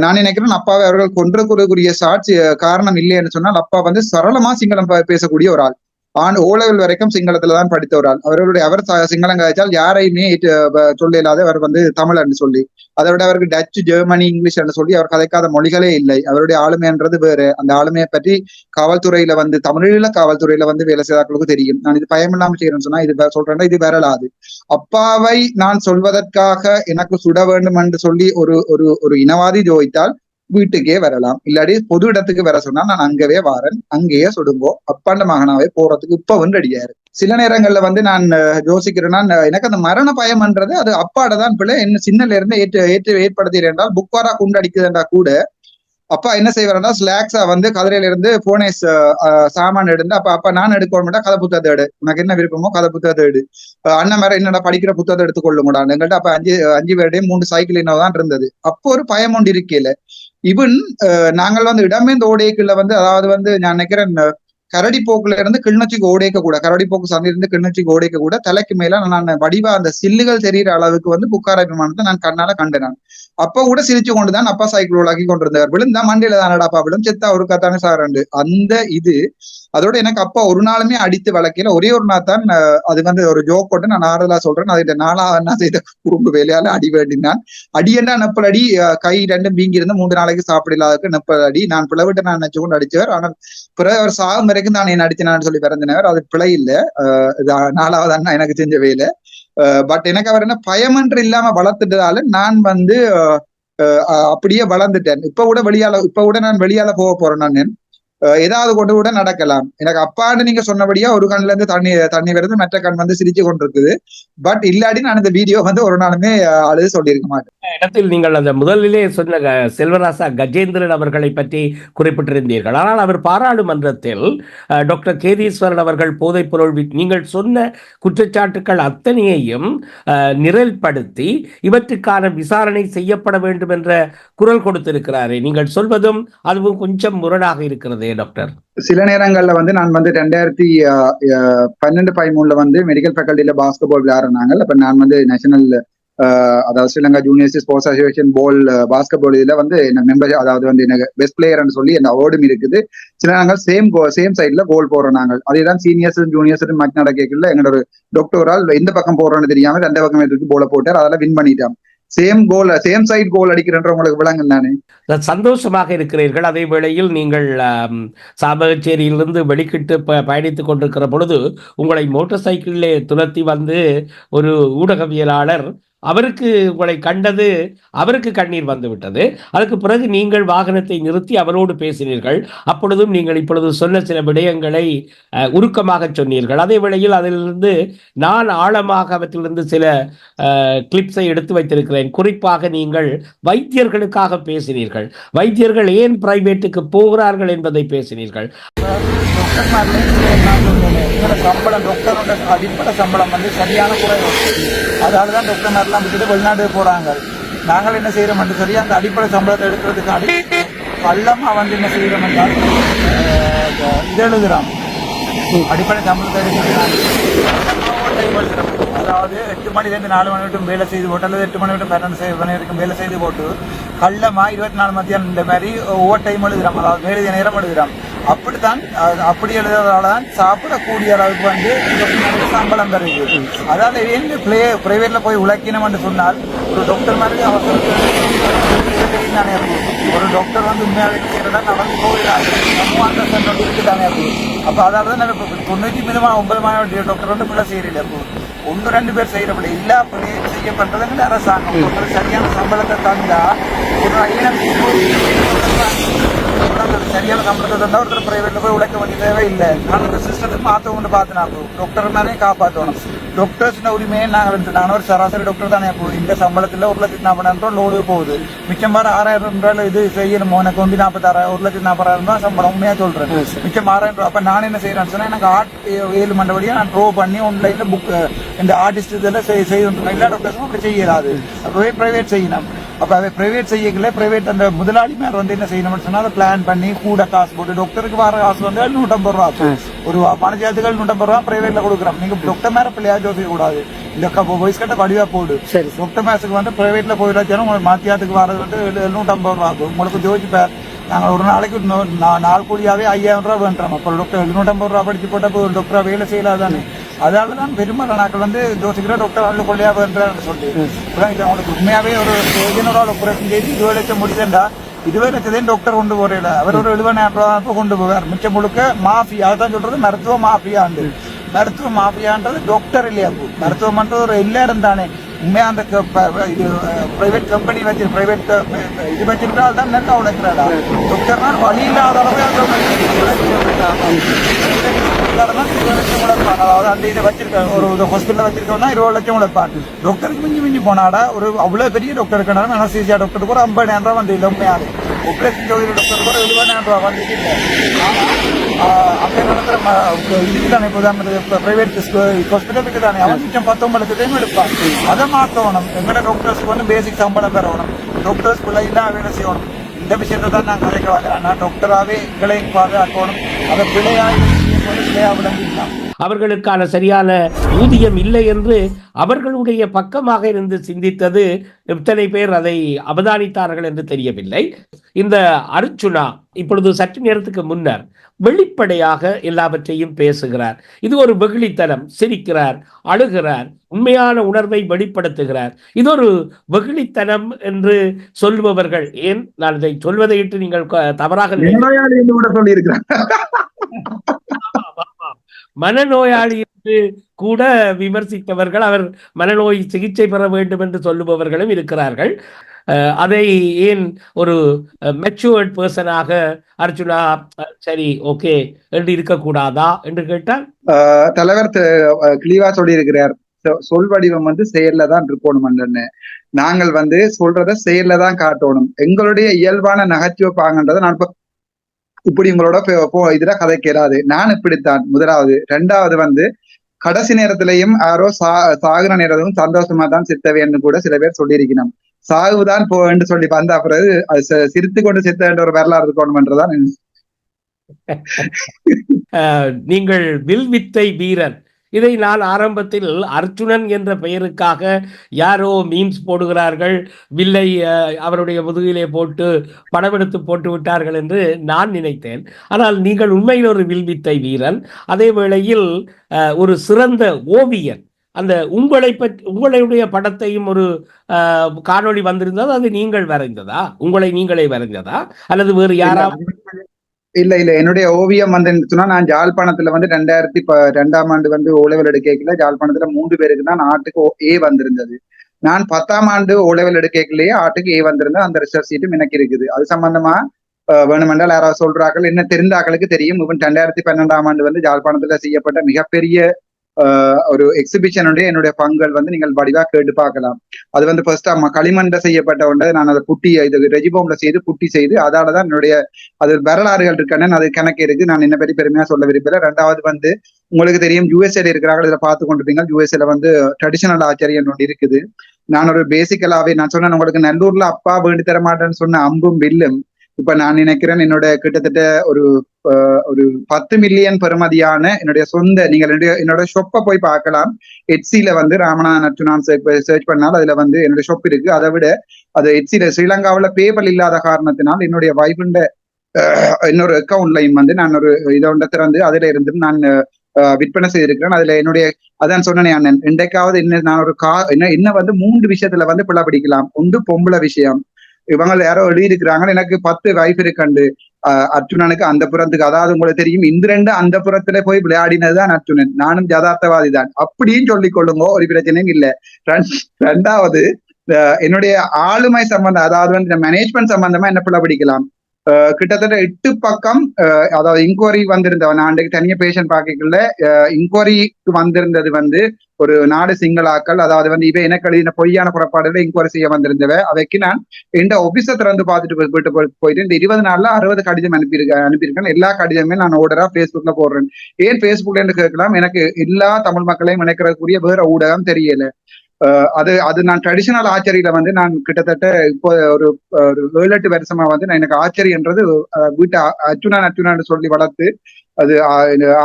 நான் நினைக்கிறேன் அப்பாவை அவர்கள் கொன்றக்குரிய சாட்சி காரணம் இல்லைன்னு சொன்னால் அப்பா வந்து சரளமா சிங்களம் பேசக்கூடிய ஒரு ஆள். ஓலெவல் வரைக்கும் சிங்களத்துல தான் படித்த ஒரு ஆள். அவர் சிங்களம் கதைச்சால் யாரையுமே சொல்ல இல்லாத அவர் வந்து தமிழ் என்று சொல்லி, அதை விட அவருக்கு டச்சு, ஜெர்மனி, இங்கிலீஷ் என்று சொல்லி அவர் கதைக்காத மொழிகளே இல்லை. அவருடைய ஆளுமைன்றது வேறு. அந்த ஆளுமையை பற்றி காவல்துறையில வந்து தமிழீழ காவல்துறையில வந்து வேலை செய்தாக்களுக்கு தெரியும். நான் இது பயமில்லாம செய்யறேன்னு சொன்னா இது சொல்றேன்னா இது வரலாது. அப்பாவை நான் சொல்வதற்காக எனக்கு சுட வேண்டும் என்று சொல்லி ஒரு இனவாதி ஜோதித்தால் வீட்டுக்கே வரலாம், இல்லாடி பொது இடத்துக்கு வர சொன்னா நான் அங்கவே வாரன், அங்கேயே சுடுங்கோ, அப்பாண்ட மகனாவே போறதுக்கு இப்ப வந்து ரெடியாரு. சில நேரங்கள்ல வந்து நான் யோசிக்கிறேன்னா எனக்கு அந்த மரண பயம்ன்றது அது அப்பாடதான் பிள்ளை என்ன சின்னல இருந்து ஏற்படுத்திடுறேன் என்றால் புக்வாரா குண்டு அடிக்குதுன்றா கூட அப்பா என்ன செய்வாருன்னா ஸ்லாக்ஸா வந்து கதிரையில இருந்து போனே சாமான் எடுந்து அப்பா நான் எடுக்கணும்டா கதை புத்தகத்தை எடு, உனக்கு என்ன விருப்பமோ கதை புத்தகத்தை எடு, அண்ணன் மேல என்னடா படிக்கிற புத்தகத்தை எடுத்துக்கொள்ளுங்கடா எங்கள்கிட்ட அப்ப 5 பேருடையும் 3 சைக்கிள் என்னதான் இருந்தது. அப்போ ஒரு பயம் ஒன்று இருக்கல. ஈவன் நாங்கள் வந்து இடமேந்த ஓடைக்குள்ள வந்து அதாவது வந்து நான் நினைக்கிறேன் கரடி போக்குல இருந்து கிளிநொச்சிக்கு ஓடைக்க கூட கரடிப்போக்கு சந்திலிருந்து கிளிநொச்சிக்கு ஓடைக்க கூட தலைக்கு மேல நான் வடிவா அந்த சில்லுகள் தெரிகிற அளவுக்கு வந்து புக்கார விமானத்தை நான் கண்ணால கண்டேன். அப்ப கூட சிரிச்சு கொண்டுதான் அப்பா சைக்கிள் உலாக்கி கொண்டிருந்தார். விழுந்தா மண்டியில தானடாப்பா விழும், செத்தா ஒரு கத்தானே சாரண்டு அந்த இது. அதோட எனக்கு அப்பா ஒரு நாளுமே அடித்து வளர்க்கல. ஒரே ஒரு நாள் தான் அது வந்து ஒரு ஜோக் போட்டு நான் ஆறுதலா சொல்றேன். அது 4 செய்த குறும்பு வேலையால அடி வேண்டினான். அடியண்டா நெப்பல் அடி, கை 2 வீங்கி இருந்து 3 நாளைக்கு சாப்பிடலாததுக்கு நெப்பல் அடி. நான் பிளவிட்டு நான் நினைச்சு கொண்டு அடிச்சவர். ஆனால் பிறகு அவர் சாகும் வரைக்கும் நான் என்ன அடிச்சேனான்னு சொல்லி பிறந்தினவர். அது பிழை இல்லை, 4வது அண்ணா எனக்கு செஞ்ச வேலை. பட் எனக்கு அவர் என்ன பயமன்று இல்லாம வளர்த்துட்டதால நான் வந்து அப்படியே வளர்ந்துட்டேன். இப்ப கூட நான் வெளியால போக போறேன். நான் ஏதாவது கொண்டு கூட நடக்கலாம். எனக்கு அப்பான்னு நீங்க சொன்னபடியா ஒரு கண்ணுல இருந்து தண்ணி வருது, மற்ற கண் வந்து சிரிச்சு கொண்டிருக்குது. பட் இல்லாடி நான் இந்த வீடியோ வந்து ஒரு நாளுமே அழுது சொல்லியிருக்க மாட்டேன். இடத்தில் நீங்கள் அந்த முதலிலே சொன்ன செல்வராசா கஜேந்திரன் அவர்களை பற்றி குறிப்பிட்டிருந்தீர்கள். ஆனால் அவர் பாராளுமன்றத்தில் டாக்டர் கேதீஸ்வரன் அவர்கள் போதைப் பொருள் நீங்கள் சொன்ன குற்றச்சாட்டுக்கள் அத்தனையையும் நிரல்படுத்தி இவற்றுக்கான விசாரணை செய்யப்பட வேண்டும் என்ற குரல் கொடுத்திருக்கிறாரே. நீங்கள் சொல்வதும் அதுவும் கொஞ்சம் முரணாக இருக்கிறதே டாக்டர். சில நேரங்கள்ல வந்து நான் வந்து 2012-13 வந்து மெடிக்கல் ஃபேக்கல்டியில பாஸ்கெட்பால் விளையாடுறாங்க. அப்ப நான் வந்து நேஷனல் அதாவது ஸ்ரீலங்கா ஜூனியர் ஸ்போர்ட்ஸ் அசோசியேஷன் பால் பாஸ்கெட்பால் இதுல வந்து என்ன மெம்பர், அதாவது வந்து எனக்கு பெஸ்ட் பிளேயர்னு சொல்லி என்ன அவார்டும் இருக்குது. சில நாங்கள் சேம் சைட்ல கோல் போடுறோம். நாங்கள் அதேதான் சீனியர்ஸ் ஜூனியர்ஸ் மட் நடக்கல. எங்களோட ஒரு டாக்டரால் எந்த பக்கம் போடுறோன்னு தெரியாம 2 பக்கம் எடுத்து போல போட்டார். அதெல்லாம் வின் பண்ணிட்டான். சேம் சைட் கோல் அடிக்கிறன்ற உங்களுக்கு விளங்கும் தானே. சந்தோஷமாக இருக்கிறீர்கள். அதே வேளையில் நீங்கள் சாபகச்சேரியிலிருந்து வெளிக்கிட்டு பயணித்துக் கொண்டிருக்கிற பொழுது உங்களை மோட்டார் சைக்கிளிலே துரத்தி வந்து ஒரு ஊடகவியலாளர் அவருக்கு உங்களை கண்டது, அவருக்கு கண்ணீர் வந்து விட்டது. அதுக்கு பிறகு நீங்கள் வாகனத்தை நிறுத்தி அவரோடு பேசினீர்கள். அப்பொழுதும் நீங்கள் இப்பொழுது சொன்ன சில விடயங்களை உருக்கமாக சொன்னீர்கள். அதே வேளையில் அதிலிருந்து நான் ஆழமாக அவற்றிலிருந்து சில கிளிப்ஸை எடுத்து வைத்திருக்கிறேன். குறிப்பாக நீங்கள் வைத்தியர்களுக்காக பேசினீர்கள். வைத்தியர்கள் ஏன் பிரைவேட்டுக்கு போகிறார்கள் என்பதை பேசினீர்கள். சம்பளம் டாக்டரோட அடிப்படை சம்பளம் வந்து சரியான குறைவு. அதாவது தான் டாக்டர்மாரெல்லாம் விட்டுட்டு வெளிநாடு போறாங்க. நாங்கள் என்ன செய்யறோம் என்று சொல்லி அந்த அடிப்படை சம்பளத்தை எடுக்கிறதுக்கு கள்ளமா வந்து என்ன செய்யறோம் என்றால் இது எழுதுறோம். அடிப்படை சம்பளத்தை எடுக்கிறாங்க. அதாவது 8 மணிலேருந்து 4 மணி வரைக்கும் வேலை செய்து போட்டு, அல்லது 8 மணி வரைக்கும் 12 மணி வரைக்கும் வேலை செய்து போட்டு கள்ளமா 24 மத்தியானம் இந்த மாதிரி ஓவர் டைம் எழுதுறோம். அதாவது வேலை நேரம் எழுதுறோம். அப்படித்தான் அப்படி எழுதுறதால தான் சாப்பிடக்கூடிய அளவுக்கு வந்து சம்பளம் தருது. அதாவது ஏன் பிரைவேட்ல போய் உழைக்கணும் என்று சொன்னால் ஒரு டாக்டர் மாதிரி அவசரத்தானே இருக்கும். ஒரு டாக்டர் வந்து உண்மையாக செய்யறதா நடந்து போகிறாங்க. இருக்குதானே இருக்கும். அப்போ அதாவது தான் 99% டாக்டர் வந்து பிள்ளை செய்யறதில்லை. அப்போ 1-2 பேர் செய்யறப்படி எல்லா பிள்ளையும் செய்யப்பட்டதுங்கிற அரசாங்கம் சரியான சம்பளத்தை தந்தா ஒரு சரியான சம்பளத்தை தந்தா ஒருத்தர் பிரைவேட்ல போய் உழைக்க வேண்டிய தேவை இல்லை. நான் அந்த சிஸ்டத்தை மாற்ற கொண்டு பார்த்து நான் டாக்டர் தானே காப்பாற்றணும். டாக்டர்ஸ் உரிமையை நாங்கள் எடுத்து நான் ஒரு சராசரி டாக்டர் தானே போகுது. இந்த சம்பளத்தில் 1,40,000 லோடு போகுது. மிச்சம் வர 6,000 ரூபாய் இது செய்யணும். உனக்கு வந்து 1,40,000 ரூபாய் சம்பளம் உண்மையா சொல்றேன். மிச்சம் 6,000 ரூபாய். அப்ப நான் என்ன செய்யறேன்னு சொன்னா எனக்கு ஆர்ட் 7 மண்டபடியா நான் ட்ரோ பண்ணி ஆன்லைன்ல புக் இந்த ஆர்டிஸ்ட் இதெல்லாம் செய்யணும். எல்லா டாக்டர்ஸும் அப்படி செய்யலாது. அப்பவே பிரைவேட் செய்யணும். அப்ப அதை பிரைவேட் செய்யல. பிரைவேட் அந்த முதலாளிமார் வந்து என்ன செய்யணும்னு சொன்னா அதை பிளான் பண்ணி கூட காசு போட்டு டாக்டருக்கு வர காசு வந்து 150 ரூபா ஒரு பணச்சாத்துகள் 150 ரூபா பிரைவேட்ல கொடுக்குறோம். நீங்க டாக்டர் மேல பிள்ளையா ஜோசிக்க கூடாது. இந்த வயசு கட்ட வடிவா போடு. டாக்டர் மேஸுக்கு வந்து பிரைவேட்ல போயிடாச்சும் உங்களுக்கு மாத்தியாத்துக்கு வரது வந்து 750 ரூபா ஆகும். உங்களுக்கு ஜோசிப்பார் நாங்கள் ஒரு நாளைக்கு நாள் கூலியாவே 5,000 ரூபா வேண்டாம். அப்போ டாக்டர் 750 ரூபா படிச்சு போட்டப்போ ஒரு டாக்டரா வேலை செய்யலாதானே. அதனாலதான் பெரும்பாலான நாட்கள் வந்து ஜோசிக்கிற டாக்டர் ஆளு கொள்ளையா வேண்டான்னு சொல்லி உங்களுக்கு உண்மையாவே ஒரு ஜெனரல் ஆபரேஷன் செய்து 20 லட்சம் முடிச்சா 20 லட்சத்தையும் டாக்டர் கொண்டு போறீங்க. அவர் ஒரு 70,000 ரூபா கொண்டு போவார். மிச்சம் முழுக்க மாஃபியா. அதான் சொல்றது மருத்துவ மாஃபியாண்டு. மருத்துவ மாஃபியான்றது டாக்டர் இல்லையா. மருத்துவம்ன்றது ஒரு எல்லாரும் தானே. உண்மையா அந்த இது பிரைவேட் கம்பெனி வச்சு பிரைவேட் இது வச்சிருக்கால் தான் நல்லா உழைக்கிறாடா. டாக்டர்னா வழி இல்லாத அளவு அதாவது அந்த இதை வச்சிருக்காங்க. ஒரு ஹாஸ்பிட்டல் வச்சிருக்கோம்னா 20 லட்சம் உழைப்பான். டாக்டருக்கு மிஞ்சி போனாடா ஒரு அவ்வளவு பெரிய டாக்டர் இருக்கணும். அனஸ்தீசியா டாக்டருக்கு ஒரு 50,000 ரூபா வந்து இல்லை. உண்மையாவே ஆபரேஷன் ஜோதி டாக்டருக்கு ஒரு 70,000 ரூபா வந்து இல்லை. அங்கே நடத்துற இதுக்கு தானே இப்போ பிரைவேட் ஹாஸ்பிட்டலுக்கு தானே அவன் மிச்சம் 19 லட்சத்தையும் எடுப்பான். அதை மாற்றணும். எங்களோட டாக்டர்ஸ்க்கு வந்து பேசிக் சம்பளம் பெறணும். டாக்டர்ஸ் பிள்ளை இல்லாம வேலை செய்யணும். இந்த விஷயத்தை தான் நான் கதைக்க வாங்குறேன். நான் டாக்டராகவே எங்களை பாதுகாக்கணும். அதை பிள்ளையா விளங்கிக்கலாம். அவர்களுக்கான சரியான ஊதியம் இல்லை என்று அவர்களுடைய பக்கமாக இருந்து சிந்தித்தது எத்தனை பேர் அதை அவதானித்தார்கள் என்று தெரியவில்லை. இந்த அர்ச்சுனா இப்பொழுது சற்று நேரத்துக்கு முன்னர் வெளிப்படையாக எல்லாவற்றையும் பேசுகிறார். இது ஒரு வெகுளித்தனம். சிரிக்கிறார், அழுகிறார், உண்மையான உணர்வை வெளிப்படுத்துகிறார். இது ஒரு வெகுளித்தனம் என்று சொல்லுபவர்கள் ஏன் நான் இதை சொல்வதை இட்டு நீங்கள் தவறாக மனநோயாளி என்று கூட விமர்சித்தவர்கள், அவர் மனநோய் சிகிச்சை பெற வேண்டும் என்று சொல்லுபவர்களும் இருக்கிறார்கள். அதை ஏன் ஒரு மெச்சூர்ட் பர்சனாக அர்ச்சுனா சரி ஓகே என்று இருக்கக்கூடாதா என்று கேட்டால் தலைவர் கிளீவா சொல்லி இருக்கிறார். சொல் வடிவம் வந்து செயல்ல தான் இருக்கணும். நாங்கள் வந்து சொல்றத செயல்ல தான் காட்டணும். எங்களுடைய இயல்பான நகைச்சுவை பாங்கன்றதை நான் இப்படி உங்களோட இதுல கதைக்கிறாது. நான் இப்படித்தான் முதலாவது. 2வது வந்து கடைசி நேரத்திலையும் யாரோ சாகுற நேரத்திலும் சந்தோஷமா தான் சித்தவேன்னு கூட சில பேர் சொல்லியிருக்கணும். சாகுதான் போன்னு சொல்லி வந்த பிறகு சிரித்து கொண்டு சித்த ஒரு வரலாறு இருக்கணும்ன்றதான் நீங்கள் வில்வித்தை வீரன். இதை நான் ஆரம்பத்தில் அர்ச்சுனன் என்ற பெயருக்காக யாரோ மீம்ஸ் போடுகிறார்கள், வில்லை அவருடைய முதுகிலே போட்டு படமெடுத்து போட்டு விட்டார்கள் என்று நான் நினைத்தேன். ஆனால் நீங்கள் உண்மையில் ஒரு வில்வித்தை வீரன், அதே வேளையில் ஒரு சிறந்த ஓவியன். அந்த உங்களுடைய படத்தையும் ஒரு காணொளி வந்திருந்தது, அது நீங்கள் வரைந்ததா? உங்களை நீங்களே வரைந்ததா அல்லது வேறு யாராவது? இல்ல என்னுடைய ஓவியம் வந்து சொன்னா நான் ஜாழ்ப்பாணத்துல வந்து 2002ஆம் ஆண்டு வந்து ஓலெவல் எடுக்கல. ஜாழ்ப்பாணத்துல 3 பேருக்கு தான் ஆட்டுக்கு ஏ வந்திருந்தது. நான் 10ஆம் ஆண்டு ஓலெவல் எடுக்கலையே ஆட்டுக்கு ஏ வந்திருந்தேன். அந்த ரிசர்ச் சீட்டும் எனக்கு இருக்குது. அது சம்பந்தமா வேணுமென்றால் யாராவது சொல்றார்கள், என்ன தெரிந்தாக்களுக்கு தெரியும். இவன் 2012ஆம் ஆண்டு வந்து ஜாழ்ப்பாணத்துல செய்யப்பட்ட மிகப்பெரிய ஒரு எக்ஸிபிஷனுடைய என்னுடைய பங்குகள் வந்து நீங்கள் வடிவா கேட்டு பார்க்கலாம். அது வந்து ஃபர்ஸ்ட் களிமண்ட செய்யப்பட்ட ஒன்றை நான் அதை புட்டி இது ரெஜிபோம்ல செய்து புட்டி செய்து அதாலதான் என்னுடைய அது வரலாறுகள் இருக்கானு அது கணக்கு இருக்கு. நான் என்ன பற்றி பெருமையா சொல்ல விரும்பல. 2வது வந்து உங்களுக்கு தெரியும் யூஎஸ்ஏல இருக்கிறாங்க. இதில் பார்த்து கொண்டிருப்பீங்க. யூஎஸ்ஏல வந்து ட்ரெடிஷனல் ஆச்சரியம் ஒன்று இருக்குது. நான் ஒரு பேசிக்கலாவே நான் சொன்னேன் உங்களுக்கு நல்லூர்ல அப்பா வேண்டி தர மாட்டேன்னு சொன்ன அம்பும் வில்லும் இப்ப நான் நினைக்கிறேன் என்னோட கிட்டத்தட்ட ஒரு 10 மில்லியன் பெறுமதியான என்னுடைய சொந்த நீங்கள் என்னோட ஷொப்பை போய் பார்க்கலாம். எட்சில வந்து ராமநாதன் அர்ச்சுனான் சர்ச் பண்ணால் அதுல வந்து என்னோட ஷொப் இருக்கு. அதை விட அது எட்சில ஸ்ரீலங்காவில பேபல் இல்லாத காரணத்தினால் என்னுடைய வைஃபுண்ட இன்னொரு அக்கௌண்ட்லையும் வந்து நான் ஒரு இதை ஒன்றை திறந்து அதுல இருந்து நான் விற்பனை செய்திருக்கிறேன். அதுல என்னுடைய அதான் சொன்னேன் அண்ணன் இன்றைக்காவது என்ன நான் ஒரு என்ன வந்து 3 விஷயத்துல வந்து பிள்ளை பிடிக்கலாம். ஒன்று பொம்பளை விஷயம். இவங்க யாரோ எழுதியிருக்கிறாங்க எனக்கு 10 வைஃப் இருக்கண்டு அர்ச்சுனனுக்கு அந்த புறத்துக்கு. அதாவது உங்களுக்கு தெரியும் இந்திரண்டு அந்த புறத்துல போய் விளையாடினதுதான் அர்ச்சுனன். நானும் யதார்த்தவாதி தான் அப்படின்னு சொல்லிக் கொள்ளுங்க, ஒரு பிரச்சனையும் இல்லை. 2வது என்னுடைய ஆளுமை சம்பந்தம், அதாவது வந்து மேனேஜ்மெண்ட் சம்பந்தமா என்ன பிள்ளை பிடிக்கலாம். கிட்டத்தட்ட 8 பக்கம் அதாவது இன்கொயரி வந்திருந்தவன் அன்றைக்கு தனியா பேஷண்ட் பாக்கல இன்கொயரிக்கு வந்திருந்தது வந்து ஒரு நாடு சிங்களாக்கள், அதாவது வந்து இவை எனக்கு எழுதின பொய்யான புறப்பாடுகளை இன்கொயரி செய்ய வந்திருந்தவ. அவைக்கு நான் இந்த ஆபீஸை திறந்து பார்த்துட்டு போயிட்டு இந்த 20 நாள்ல 60 கடிதம் அனுப்பியிருக்கேன். எல்லா கடிதமே நான் ஓடரா Facebookல போடுறேன். ஏன் Facebookல கேட்கலாம், எனக்கு எல்லா தமிழ் மக்களையும் இணைக்கிறதுக்குரிய வேற ஊடகம் தெரியல. அது நான் ட்ரெடிஷனல் ஆச்சரியில வந்து நான் கிட்டத்தட்ட இப்போ ஒரு 7-8 வருஷமா வந்து நான் எனக்கு ஆச்சரியன்றது வீட்டை அச்சுனான்னு சொல்லி வளர்த்து அது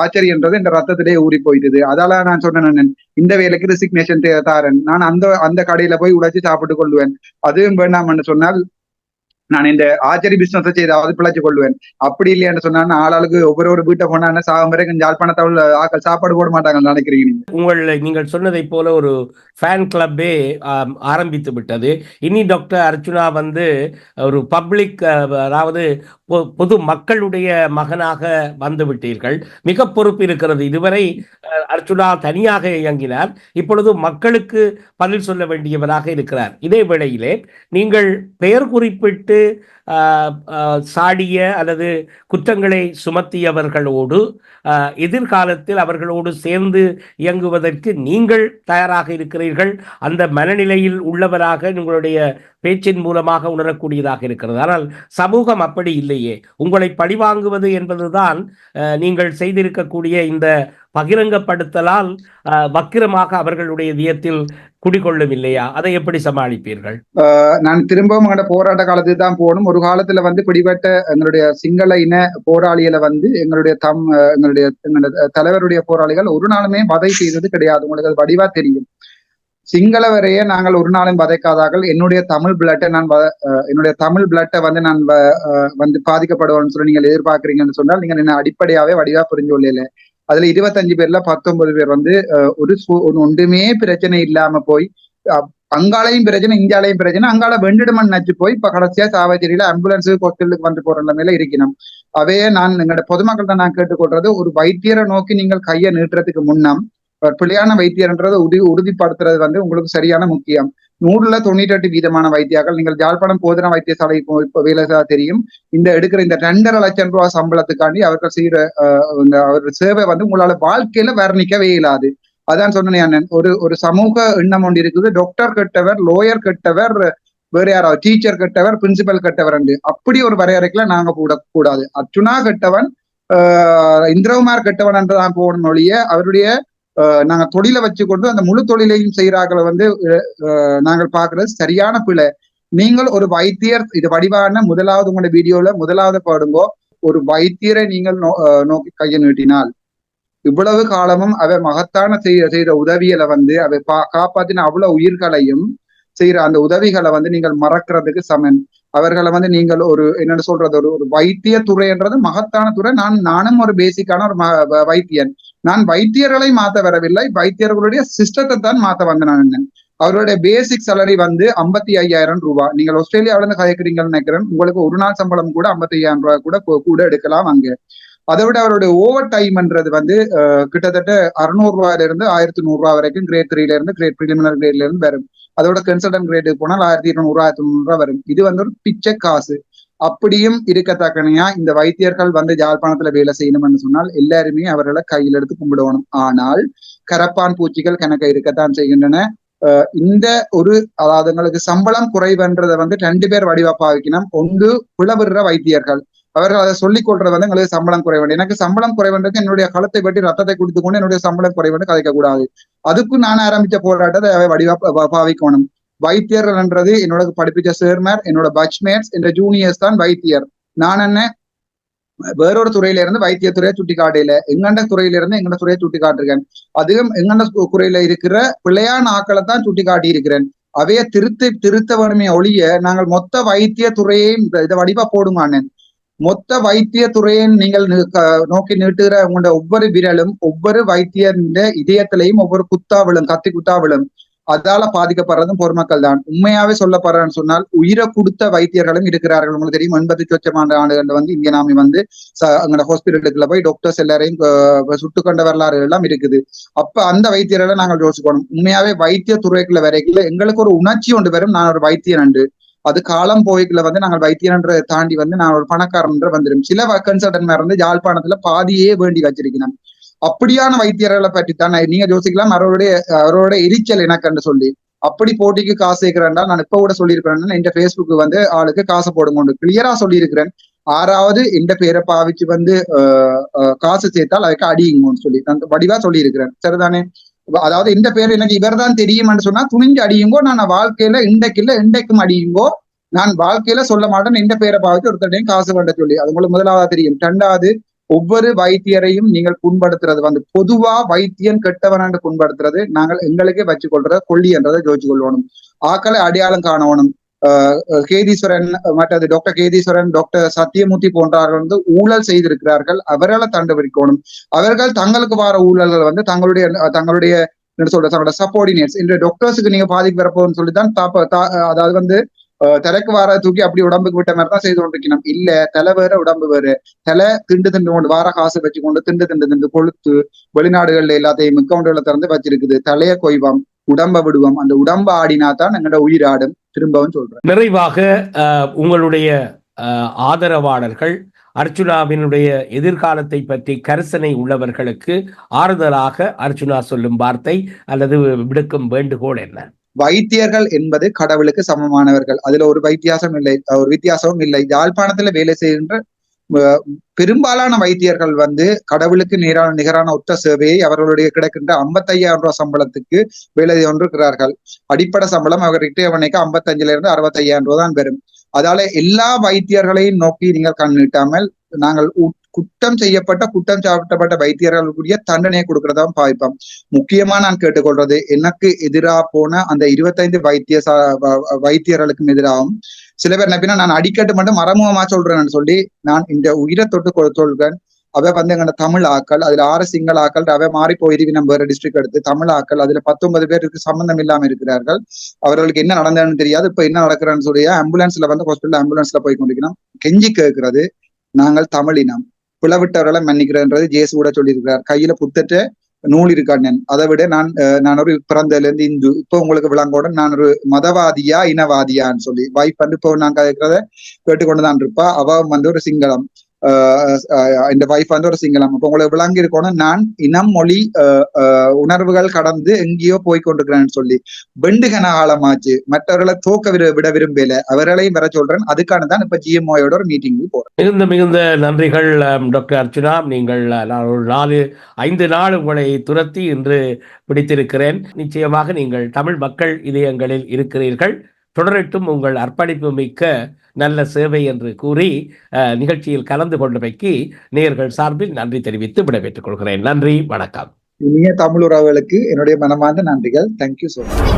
ஆச்சரியன்றது இந்த ரத்தத்திலே ஊறி போயிடுது. அதால நான் சொன்னேன், இந்த வேலைக்கு ரெசிக்னேஷன் தாரன், நான் அந்த கடையில போய் உழைச்சி சாப்பிட்டு கொள்வேன். அதுவும் வேண்டாம்னு சொன்னால் நான் இந்த ஆச்சரி பிசினஸ் செய்தாவது பிழைச்சு கொள்வேன். அப்படி இல்லையான்னு சொன்னா ஆளாளுக்கு ஒவ்வொரு வீட்டை போனா சாகும் வரைக்கும் யாழ்ப்பாணத்தவள் ஆக்கள் சாப்பாடு போட மாட்டாங்க நினைக்கிறீங்க. நீங்கள் சொன்னதை போல ஒரு ஃபேன் கிளப்பே ஆரம்பித்து விட்டது. இனி டாக்டர் அர்ச்சுனா வந்து ஒரு பப்ளிக், அதாவது பொது மக்களுடைய மகனாக வந்து விட்டீர்கள். மிக பொறுப்பு இருக்கிறது. இதுவரை அர்ச்சுனா தனியாக இயங்கினார், இப்பொழுது மக்களுக்கு பதில் சொல்ல வேண்டியவராக இருக்கிறார். இதே வேளையிலே நீங்கள் பெயர் குறிப்பிட்டு சாடிய அல்லது குற்றங்களை சுமத்தியவர்களோடு எதிர்காலத்தில் அவர்களோடு சேர்ந்து இயங்குவதற்கு நீங்கள் தயாராக இருக்கிறீர்கள். அந்த மனநிலையில் உள்ளவராக உங்களுடைய பேச்சின் மூலமாக உணரக்கூடியதாக இருக்கிறது. ஆனால் சமூகம் அப்படி இல்லையே. உங்களை பழிவாங்குவது என்பதுதான் நீங்கள் செய்திருக்கக்கூடிய இந்த பகிரங்கப்படுத்தலால் வக்கிரமாக அவர்களுடைய வியத்தில் குடிகொள்ளும் இல்லையா? அதை எப்படி சமாளிப்பீர்கள்? நான் திரும்பவும் எங்களோட போராட்ட காலத்துக்கு தான் போகணும். ஒரு காலத்துல வந்து பிடிபட்ட எங்களுடைய சிங்கள இன போராளிகளை வந்து எங்களுடைய தலைவருடைய போராளிகள் ஒரு நாளுமே வதை செய்தது கிடையாது. உங்களுக்கு அது வடிவா தெரியும். சிங்களவரையே நாங்கள் ஒரு நாளும் வதைக்காதார்கள். என்னுடைய தமிழ் பிளட்டை வந்து நான் வந்து பாதிக்கப்படுவேன்னு சொல்லி நீங்கள் எதிர்பார்க்கறீங்கன்னு சொன்னால் நீங்கள் என்ன அடிப்படையாவே வடிவா புரிஞ்சு கொள்ளல. அதுல 25 பேர்ல 19 பேர் வந்து ஒன்றுமே பிரச்சனை இல்லாம போய் அங்காலையும் பிரச்சனை, இந்தியாலையும் பிரச்சனை, அங்கால வெண்டிடுமன் நச்சு போய் இப்ப கடைசியா சாவச்சேரியில ஆம்புலன்ஸு ஹாஸ்பிட்டலுக்கு வந்து போற நிலைமையில இருக்கணும். அவையே நான் எங்களோட பொதுமக்கள்கிட்ட நான் கேட்டுக்கொள்றது, ஒரு வைத்தியரை நோக்கி நீங்கள் கையை நீட்டுறதுக்கு முன்னம் பிள்ளையான வைத்தியர்ன்றதை உறுதிப்படுத்துறது வந்து உங்களுக்கு சரியான முக்கியம். 198% வைத்தியாக்கள் நீங்கள் யாழ்ப்பாணம் போதனா வைத்தியசாலை இப்போ வேலை தெரியும். இந்த எடுக்கிற இந்த 2.5 லட்சம் ரூபாய் சம்பளத்துக்காண்டி அவர்கள் செய்யற அவர்கள் சேவை வந்து உங்களால வாழ்க்கையில வர்ணிக்கவே இயலாது. அதான் சொன்னேன், ஒரு சமூக எண்ணம் ஒன்று இருக்குது. டாக்டர் கெட்டவர், லோயர் கெட்டவர், வேற யாராவது டீச்சர் கெட்டவர், பிரின்சிபல் கெட்டவர் என்று அப்படி ஒரு வரையறைக்குள்ள நாங்க கூடாது. அர்ச்சுனா கெட்டவன், இந்திரகுமார் கெட்டவன் என்றுதான் போகணும் ஒழிய அவருடைய நாங்க தொழிலை வச்சு கொண்டு அந்த முழு தொழிலையும் செய்யறாங்களை வந்து நாங்கள் பாக்குறது சரியான பிழை. நீங்கள் ஒரு வைத்தியர், இது வடிவான முதலாவது உங்களுடைய வீடியோல முதலாவது பாடுங்கோ, ஒரு வைத்தியரை நீங்கள் நோக்கி கையை நீட்டினால் இவ்வளவு காலமும் அவை மகத்தான செய்த உதவிகளை வந்து அவை காப்பாத்தின அவ்வளவு உயிர்களையும் செய்யற அந்த உதவிகளை வந்து நீங்கள் மறக்கிறதுக்கு சமன். அவர்களை வந்து நீங்கள் ஒரு என்னன்னு சொல்றது, ஒரு வைத்திய துறைன்றது மகத்தான துறை. நானும் ஒரு பேசிக்கான ஒரு வைத்தியன். நான் வைத்தியர்களை மாத்த வரவில்லை, வைத்தியர்களுடைய சிஸ்டத்தை தான் மாத்த வந்த நான். அவருடைய பேசிக் சேலரி வந்து 55,000 ரூபாய். நீங்கள் ஆஸ்திரேலியாவில இருந்து கதைக்கிறீங்கன்னு நினைக்கிறேன். உங்களுக்கு ஒரு நாள் சம்பளம் கூட 55,000 ரூபாய் கூட எடுக்கலாம் அங்க. அதை விட அவருடைய ஓவர் டைம்ன்றது வந்து கிட்டத்தட்ட 600 ரூபாயில இருந்து 1100 ரூபாய் வரைக்கும் கிரேட் 3ல இருந்து கிரேட் பிரிலிமினரி கிரேட்ல இருந்து வரும். அதோட கன்சல்டன்ட் கிரேடுக்கு போனால் 1200 1300 ரூபாய் வரும். இது வந்து ஒரு பிச்சை காசு. அப்படியும் இருக்கத்தக்கனையா இந்த வைத்தியர்கள் வந்து யாழ்ப்பாணத்துல வேலை செய்யணும்னு சொன்னால் எல்லாருமே அவர்களை கையில் எடுத்து கும்பிடணும். ஆனால் கரப்பான் பூச்சிகள் கணக்க இருக்கத்தான் செய்கின்றன. இந்த ஒரு அதாவது எங்களுக்கு சம்பளம் குறைவுன்றதை வந்து 2 பேர் வடிவா பாவிக்கணும். ஒன்று புலவிடுற வைத்தியர்கள், அவர்கள் அதை சொல்லிக் கொள்றது வந்து எங்களுக்கு சம்பளம் குறைவேண்டும். எனக்கு சம்பளம் குறைவேண்டது என்னுடைய களத்தை வெட்டி ரத்தத்தை குடித்து கொண்டு என்னுடைய சம்பளம் குறைவேண்டு கதைக்க கூடாது. அதுக்கும் நான் ஆரம்பிச்ச போராட்டத்தை அவை வடிவா பாவிக்கணும். வைத்தியர்கள் என்றது என்னோட படிப்பிச்ச சேர்மர், என்னோட பட்ச்மேட்ஸ், என்ற ஜூனியர்ஸ் தான் வைத்தியர். நான் என்ன வேறொரு துறையில இருந்து வைத்தியத்துறையை சுட்டி காட்டையில, எங்கண்ட துறையில இருந்து எங்கண்ட துறையை சுட்டி காட்டிருக்கேன். அதுவும் எங்கண்ட துறையில இருக்கிற பிள்ளையான ஆக்களை தான் சுட்டி காட்டி இருக்கிறேன். அவைய திருத்த வேணுமே ஒழிய நாங்கள் மொத்த வைத்திய துறையையும் இதை வடிவா போடுமானேன். மொத்த வைத்திய துறையை நீங்கள் நோக்கி நீட்டுகிற உங்களோட ஒவ்வொரு விரலும் ஒவ்வொரு வைத்தியருடைய இதயத்திலையும் ஒவ்வொரு கத்தி குத்தா விழும். அதால பாதிக்கப்படுறதும் பொதுமக்கள் தான். உண்மையாவே சொல்லப்படுறேன்னு சொன்னால் உயிரை கொடுத்த வைத்தியர்களும் இருக்கிறார்கள். உங்களுக்கு தெரியும், 80 ஆண்டுகள்ல வந்து இந்தியன் ஆர்மி வந்து அங்க ஹாஸ்பிட்டலுக்குள்ள போய் டாக்டர்ஸ் எல்லாரையும் சுட்டு கொண்ட வரலாறு எல்லாம் இருக்குது. அப்ப அந்த வைத்தியர்களை நாங்கள் யோசிக்கணும். உண்மையாவே வைத்திய துறைக்குள்ள வரைக்கும் எங்களுக்கு ஒரு உணர்ச்சி ஒன்று வரும், நான் ஒரு வைத்தியன் அண்டு அது காலம் போய்க்குள்ள வந்து நாங்கள் வைத்தியன்ற தாண்டி வந்து நான் ஒரு பணக்காரன்ற வந்துடும். சில கன்சல்டன்ட் இருந்து யாழ்ப்பாணத்துல பாதியே வேண்டி வச்சிருக்கணும். அப்படியான வைத்தியர்களை பற்றி தான் நீங்க யோசிக்கலாம். அவரோட எரிச்சல் எனக்குன்னு சொல்லி அப்படி போட்டிக்கு காசு சேர்க்கிறேன்டா நான் இப்ப கூட சொல்லியிருக்கிறேன். இந்த பேஸ்புக் வந்து ஆளுக்கு காசு போடுங்க கிளியரா சொல்லியிருக்கிறேன். ஆறாவது இந்த பேரை பாவிச்சு வந்து காசு சேர்த்தால் அதுக்கு அடியுங்கன்னு சொல்லி வடிவா சொல்லியிருக்கிறேன். சரிதானே? அதாவது இந்த பேர் எனக்கு இவர் தான் தெரியும்னு சொன்னா துணிஞ்சு அடியுங்கோ. நான் வாழ்க்கையில இன்றைக்கும் அடியுங்கோ. நான் வாழ்க்கையில சொல்ல மாட்டேன் இந்த பேரை பாவிச்சு ஒருத்தரையும் காசு வேண்ட சொல்லி. அது உங்களுக்கு முதலாவது தெரியும். ரெண்டாவது, ஒவ்வொரு வைத்தியரையும் நீங்கள் புண்படுத்துறது வந்து பொதுவா வைத்தியன் கெட்டவனாண்டு புண்படுத்துறது நாங்கள் எங்களுக்கே வச்சு கொள்றத கொல்லி என்றதை யோசிச்சு கொள்ளணும். ஆக்களை அடையாளம் காணணும். கேதீஸ்வரன் மற்றது டாக்டர் கேதீஸ்வரன், டாக்டர் சத்தியமூர்த்தி போன்றவர்கள் வந்து ஊழல் செய்திருக்கிறார்கள். அவர்களை தண்டுபிடிக்கணும். அவர்கள் தங்களுக்கு வர ஊழல்கள் வந்து தங்களுடைய தங்களோட சப்போர்டினேட்ஸ் இந்த டாக்டர்ஸுக்கு நீங்க பாதிப்பு வரப்போன்னு சொல்லித்தான் அதாவது வந்து தலைக்கு வார தூக்கி அப்படி உடம்புக்கு விட்ட மாதிரி தான் செய்து கொண்டிருக்கணும். இல்ல, தலை வேற உடம்பு வேறு. தலை திண்டு கொண்டு வார காசு வச்சு கொண்டு திண்டு கொளுத்து வெளிநாடுகள்ல எல்லாத்தையும் அக்கௌண்ட்களை திறந்து வச்சிருக்குது. தலைய கொய்வம், உடம்ப விடுவோம். அந்த உடம்ப ஆடினா தான் எங்களோட உயிர் ஆடும். திரும்பவும் சொல்றேன். நிறைவாக உங்களுடைய ஆதரவாளர்கள் அர்ச்சுனாவினுடைய எதிர்காலத்தை பற்றி கரிசனை உள்ளவர்களுக்கு ஆறுதலாக அர்ச்சுனா சொல்லும் வார்த்தை அல்லது விடுக்கும் வேண்டுகோள் என்ன? வைத்தியர்கள் என்பது கடவுளுக்கு சமமானவர்கள். அதுல ஒரு வித்தியாசமும் இல்லை. யாழ்ப்பாணத்துல வேலை செய்கின்ற பெரும்பாலான வைத்தியர்கள் வந்து கடவுளுக்கு நிகரான ஒத்த சேவையை அவர்களுடைய கிடைக்கின்ற 55,000 ரூபாய் சம்பளத்துக்கு வேலை கொண்டிருக்கிறார்கள். அடிப்படை சம்பளம் அவர் ரிட்டையர்மெண்ட்க்கு 55,000 இருந்து 65,000 ரூபாய் தான் பெறும். அதால எல்லா வைத்தியர்களையும் நோக்கி நீங்கள் கண்ணிட்டாமல் நாங்கள் குற்றம் சாட்டப்பட்ட வைத்தியர்களுடைய தண்டனையை கொடுக்கறதான் பாய்ப்போம். முக்கியமா நான் கேட்டுக்கொள்றது, எனக்கு எதிராக போன அந்த 25 வைத்தியர்களுக்கும் எதிராகவும் சில பேர் நம்பினா நான் அடிக்கட்டு மட்டும் மறைமுகமா சொல்றேன்னு சொல்லி நான் இந்த உயிரை தொட்டு சொல்றேன். அவ வந்து எங்க தமிழ் ஆக்கள், அதுல 6 சிங்கள ஆக்கள், அவ மாறி போயிருவி நம்ம வேற டிஸ்ட்ரிக்ட் எடுத்து தமிழ் ஆக்கள், அதுல 19 பேருக்கு சம்பந்தம் இல்லாம இருக்கிறார்கள். அவர்களுக்கு என்ன நடந்ததுன்னு தெரியாது. இப்ப என்ன நடக்கிறன்னு சொல்லி ஆம்புலன்ஸ்ல வந்து ஹாஸ்பிட்டல் ஆம்புலன்ஸ்ல போய் கொண்டிருக்கணும். கெஞ்சி கேட்கிறது, நாங்கள் தமிழினம், பிளவிட்டவர்களை மன்னிக்கிறன்றது ஜேசு கூட சொல்லியிருக்கிறார். கையில புத்தற்ற நூல் இருக்கான். அதை விட நான் ஒரு பிறந்ததுல இருந்து இந்து, இப்போ உங்களுக்கு விளங்கோட நான் ஒரு மதவாதியா இனவாதியான்னு சொல்லி வைஃப் வந்து இப்போ நான் கேட்கிறத கேட்டுக்கொண்டுதான் இருப்பா. அவ வந்து ஒரு சிங்களம், இந்த வைஃப் வந்து ஒரு சிங்களம். இப்போ உங்களுக்கு விளங்கி இருக்கணும், நான் இனம் மொழி உணர்வுகள் கடந்து எங்கேயோ போய்கொண்டிருக்கிறேன்னு சொல்லி வெண்டுகன ஆழமாச்சு. மற்றவர்களை தோக்க விட விரும்பல, அவர்களையும் வர சொல்றேன். அதுக்கான தான் இப்ப GMOயோட ஒரு மீட்டிங் போறேன். மிகுந்த நன்றிகள் டாக்டர் அர்ச்சுனா. நீங்கள் நான் ஒரு 4-5 நாள் உங்களை துரத்தி இன்று பிடித்திருக்கிறேன். நிச்சயமாக நீங்கள் தமிழ் மக்கள் இதயங்களில் இருக்கிறீர்கள். தொடரட்டும் உங்கள் அர்ப்பணிப்பு மிக்க நல்ல சேவை என்று கூறி நிகழ்ச்சியில் கலந்து கொண்டமைக்கு நேயர்கள் சார்பில் நன்றி தெரிவித்து விடைபெற்றுக் கொள்கிறேன். நன்றி, வணக்கம். இனிய தமிழ் உறவுகளுக்கு என்னுடைய மனமார்ந்த நன்றிகள். Thank you so much.